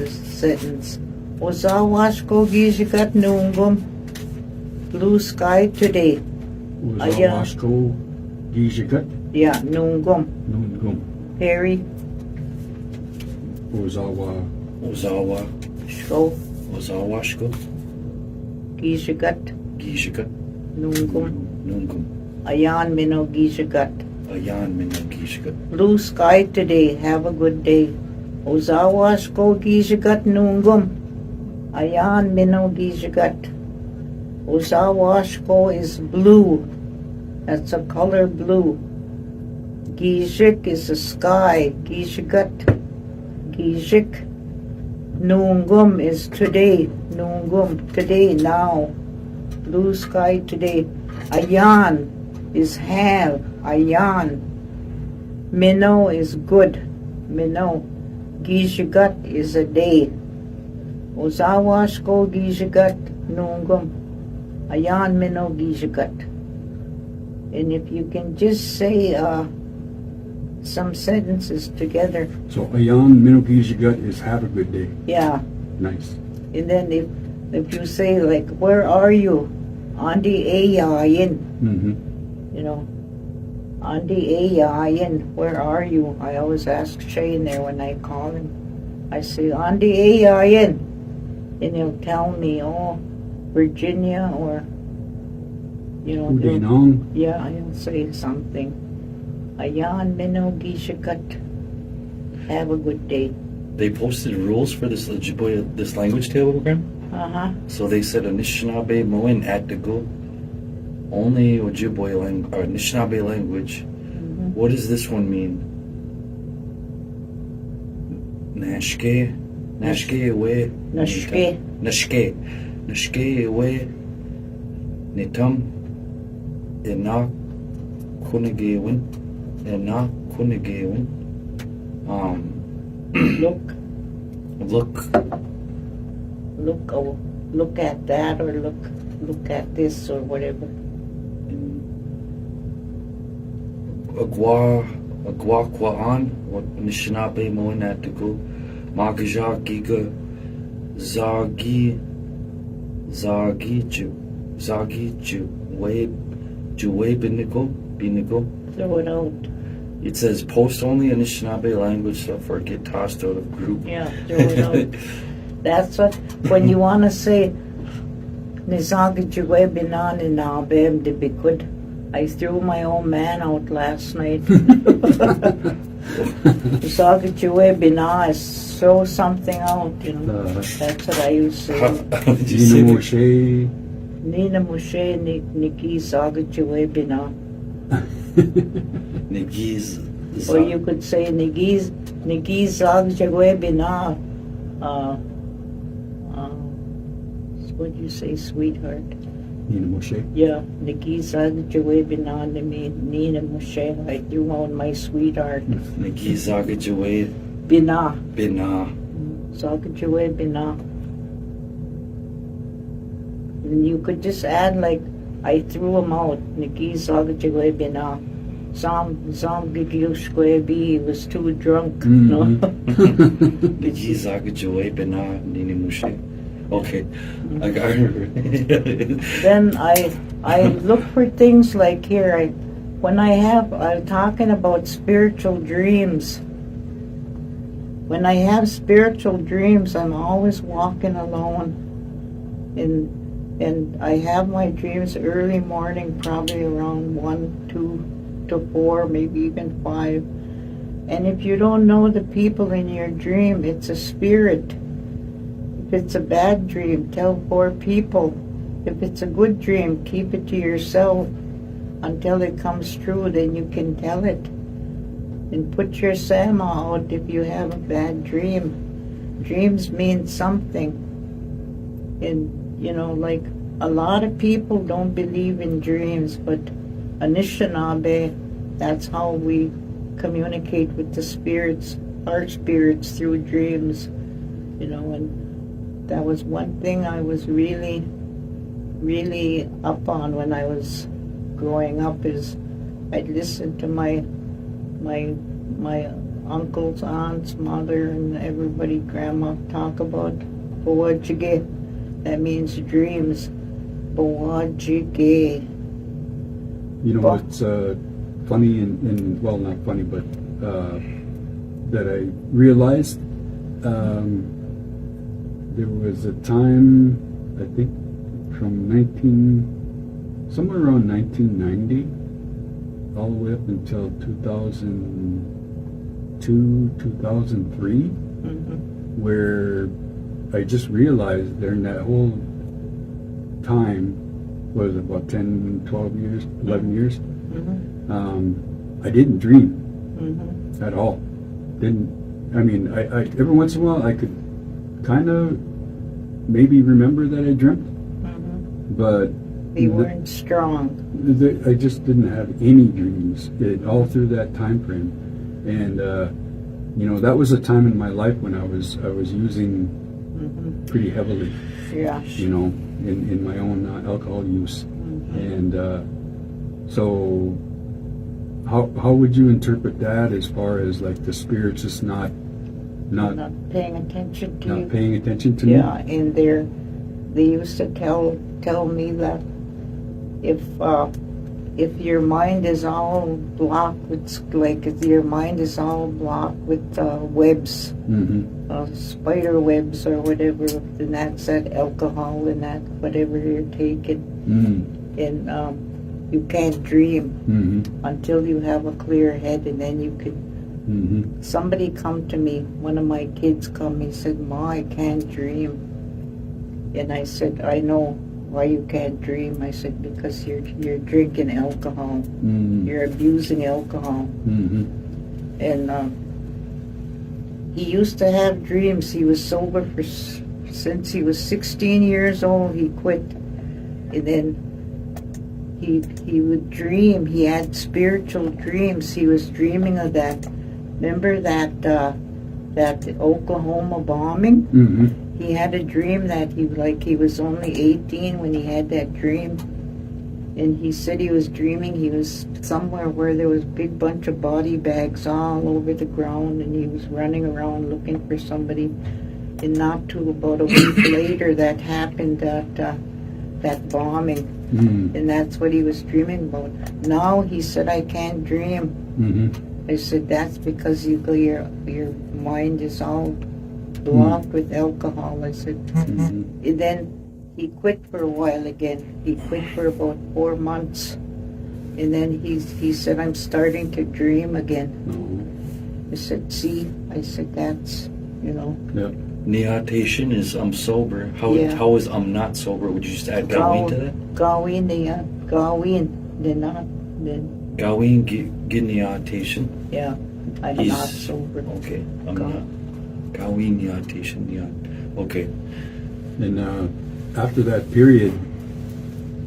Ozawashko gijigat nungum. Blue sky today. Uzawasko Gijigat Yeah, nungum. Nungum. Harry, Ozawa shko, Ozawashko. gijigat, Gijigat. nungum. Nungum. Ayan mino gijigat. Ayan minno gijigat. Blue sky today. Have a good day. Ozawashko gijigat nungum. Ayan mino gijigat. Ozawashko is blue. That's a color blue. Gijik is the sky. Gijigat. Gijik. Nungum is today. Nungum, today, now. Blue sky today. Ayan is have. Ayan. Mino is good. Mino. Gijigat is a day. Ozawashko gijigat nungum. Ayan mino gijigat. And if you can just say some sentences together. So Ayan Minogijigat is have a good day. Yeah. Nice. And then if you say like, where are you? Andi Ayayin. Mm-hmm. You know. Andi Ayayin. Where are you? I always ask Shane there when I call him. I say, Andi Ayayin. And he'll tell me, oh, Virginia, or, you know. Udinong. Yeah, he'll say something. Ayan mino gishakat. Have a good day. They posted rules for this Ojibwe, this language table program. Uh-huh. So they said Anishinaabe Moen at the go. Only Ojibwe language or Anishinaabe language. Mm-hmm. What does this one mean? Nashke away. Nashke. Nashke away. Nitum. Ena kunigewin. Ena kunigewin. Look at that, or look at this, or whatever. Agwa kwaan. What Anishinaabe Moen at the go. Magaja giga. Zagi Juwe Binigo. Throw it out. It says post only Anishinaabe language stuff or get tossed out of group. Yeah, throw it out. That's what, when you want to say, Nizaga Juwe Binan in Abem de Bikud. I threw my old man out last night. Nizaga Juwe Binan is throw something out, you know. That's what I used to say. How did you say Dina that? Moshe. Nina Moshe Niki Zaga Juwe Binan. Negiz. Or you could say Nigiz Zag Jagwe Bina. What'd you say, sweetheart? Nina Moshe. Yeah, Nigiz Zag Jagwe Bina Nina Moshe. I threw on my sweetheart. Negiz Agajawe Bina. Bina. Zag Jagwe Bina. And you could just add like, I threw him out. Nigiz Zag Jagwe Bina. Zam Gigil B was too drunk. No? Negiz Agajawe Bina Nini Mushe. Okay, I got her. Then I look for things like here. I'm talking about spiritual dreams. When I have spiritual dreams, I'm always walking alone, and I have my dreams early morning, probably around 1, 2 to 4, maybe even 5. And if you don't know the people in your dream, it's a spirit. If it's a bad dream, tell 4 people. If it's a good dream, keep it to yourself until it comes true, then you can tell it. And put your sama out if you have a bad dream. Dreams mean something. And, you know, like a lot of people don't believe in dreams, but Anishinaabe, that's how we communicate with the spirits, our spirits, through dreams. You know, and that was one thing I was really really up on when I was growing up is I'd listen to my uncles, aunts, mother, and everybody, grandma, talk about Bawajige. That means dreams. Bawajige. You know what's funny and well, not funny, but that I realized there was a time, I think from somewhere around 1990 all the way up until 2002, 2003, where I just realized during that whole time, was about 10, 12 years, 11 years, I didn't dream at all. I every once in a while I could kind of maybe remember that I dreamt, but They weren't strong. I just didn't have any dreams all through that time frame. And that was a time in my life when I was using pretty heavily, Yeah. in my own alcohol use. And so how would you interpret that as far as like the spirits just not Paying attention to you. not paying attention to me? Yeah, and they used to tell me that if your mind is all blocked with, like, if your mind is all blocked with webs, spider webs or whatever, then that's that alcohol and that whatever you're taking, and you can't dream until you have a clear head, and then you could. Somebody come to me, one of my kids come, he said, "Ma, I can't dream." And I said, "I know why you can't dream." I said, "Because you're drinking alcohol. You're abusing alcohol." And he used to have dreams. He was sober since he was 16 years old. He quit. And then he would dream. He had spiritual dreams. He was dreaming of that. Remember that Oklahoma bombing? He had a dream that he was only 18 when he had that dream, and he said he was dreaming he was somewhere where there was a big bunch of body bags all over the ground, and he was running around looking for somebody. And not till about a week later that happened, that bombing, and that's what he was dreaming about. Now he said, "I can't dream." I said, "That's because your mind is all blocked with alcohol." I said, and then he quit for a while again. He quit for about 4 months, and then he said, "I'm starting to dream again." I said, "See," I said, "that's Yeah. Niyatation is I'm sober. How is I'm not sober? Would you just add Gawin to that? Gawin, they're not. Gawin, Niyatation. Yeah, I'm not sober. Okay, I'm not. Gawin, Niyatation, Okay. And after that period,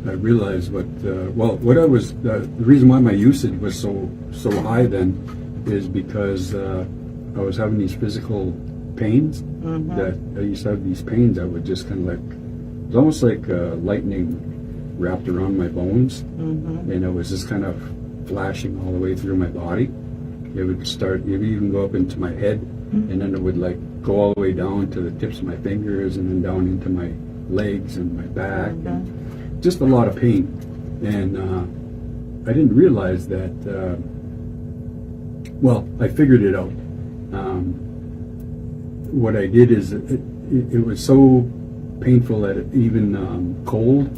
I realized the reason why my usage was so high then is because I was having these physical pains. That I used to have these pains that would just kind of it was almost like lightning wrapped around my bones, and it was just kind of flashing all the way through my body. It would even go up into my head, and then it would go all the way down to the tips of my fingers, and then down into my legs and my back, and just a lot of pain. And I didn't realize that. I figured it out. What I did is it was so painful that it even cold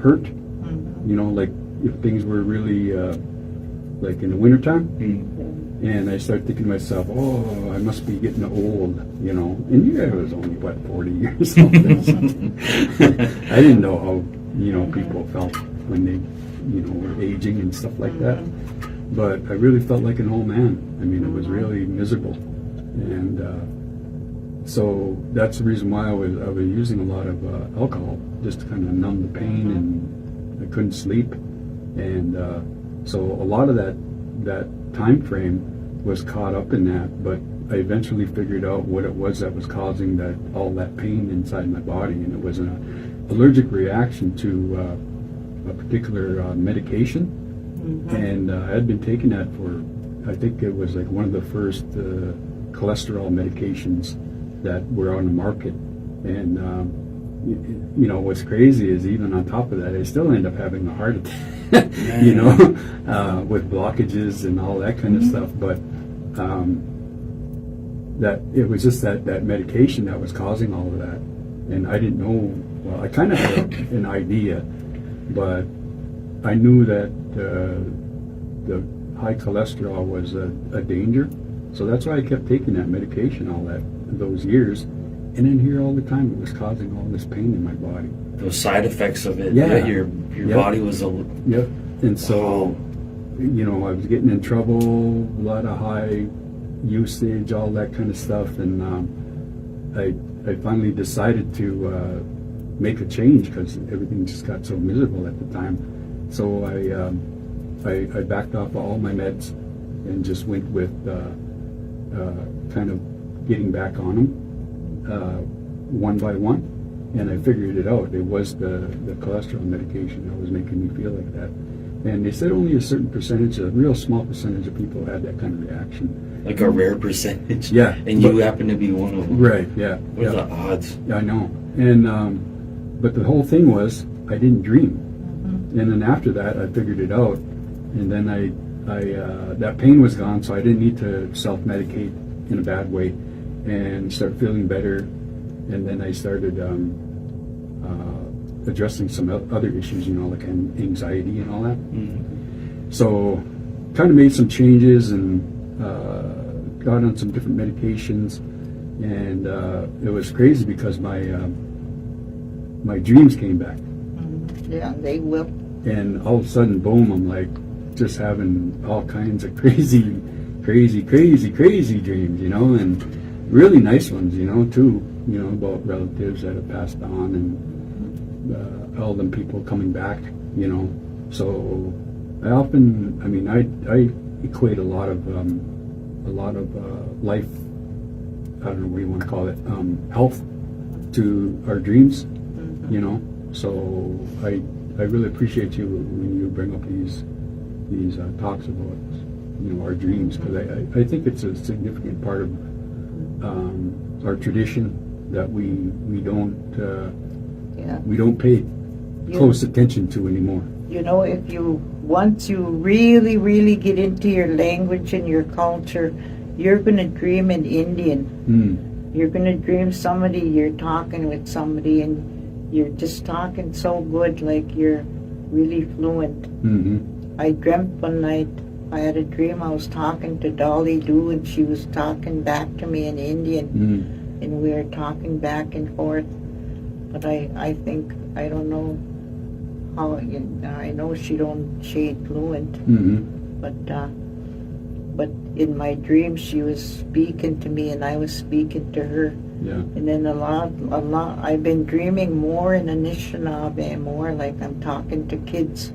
hurt. Like if things were really like in the wintertime. And I started thinking to myself, "Oh, I must be getting old," And I was only 40 years old. I didn't know how people felt when they were aging and stuff like that. But I really felt like an old man. It was really miserable, and so that's the reason why I was using a lot of alcohol, just to kind of numb the pain, and I couldn't sleep, and so a lot of that time frame was caught up in that. But I eventually figured out what it was that was causing all that pain inside my body, and it was allergic reaction to a particular medication, and I had been taking that for, I think it was like one of the first cholesterol medications that were on the market. And you know, what's crazy is even on top of that, I still end up having a heart attack, you know, with blockages and all that kind of stuff. But that it was just that medication that was causing all of that. And I didn't know, well, I kind of had an idea, but I knew that the high cholesterol was a danger. So that's why I kept taking that medication all those years. And then here all the time it was causing all this pain in my body. Those side effects of it. Yeah. Your body was a... Yep. And so, you know, I was getting in trouble, a lot of high usage, all that kind of stuff. And I finally decided to make a change because everything just got so miserable at the time. So I backed off all my meds and just went with kind of getting back on them one by one. And I figured it out. It was the cholesterol medication that was making me feel like that. And they said only a certain percentage, a real small percentage of people had that kind of reaction. Like a rare percentage. Yeah. And you happen to be one of them. Right, yeah. What are the odds? Yeah, I know. And but the whole thing was I didn't dream. And then after that I figured it out. And then I that pain was gone, so I didn't need to self-medicate in a bad way and start feeling better. And then I started addressing some other issues, you know, like anxiety and all that. So kind of made some changes and got on some different medications. And it was crazy because my dreams came back. Yeah, they will. And all of a sudden, boom, I'm like just having all kinds of crazy dreams, you know, and really nice ones, you know, too, you know, about relatives that have passed on and all them people coming back, you know. So I often, I mean, I equate a lot of life, I don't know what you want to call it, health to our dreams, you know. So I really appreciate you when you bring up these talks about, you know, our dreams, because I think it's a significant part of our tradition that we don't pay close attention to anymore. You know, if you once you really get into your language and your culture, you're gonna dream in Indian. You're gonna dream you're talking with somebody and you're just talking so good, like you're really fluent. I dreamt one night, I had a dream I was talking to Dolly Doo and she was talking back to me in Indian, and we were talking back and forth. But I think, I don't know how, I know she ain't fluent, but in my dream she was speaking to me and I was speaking to her. Yeah. And then a lot, I've been dreaming more in Anishinaabe, more like I'm talking to kids.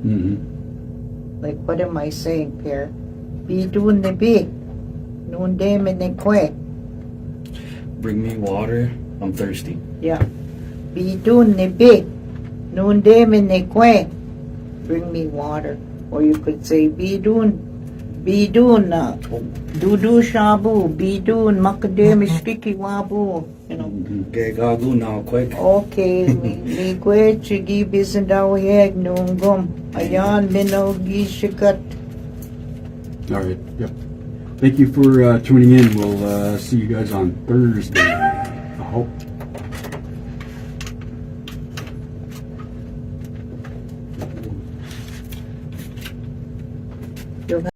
Like, what am I saying, Per? Be doing the big. Noon dem in the kwe. Bring me water. I'm thirsty. Yeah. Be doing the big. Noon dem in the kwe. Bring me water. Or you could say, be doing dudu shabu, be doing makademi sticky wabu. You know. Okay, gagu now, quick. Okay, mi kwe chigi bisandaw yeg nungum. Ayan minogi shikat. All right. Yep. Thank you for tuning in. We'll see you guys on Thursday. I hope.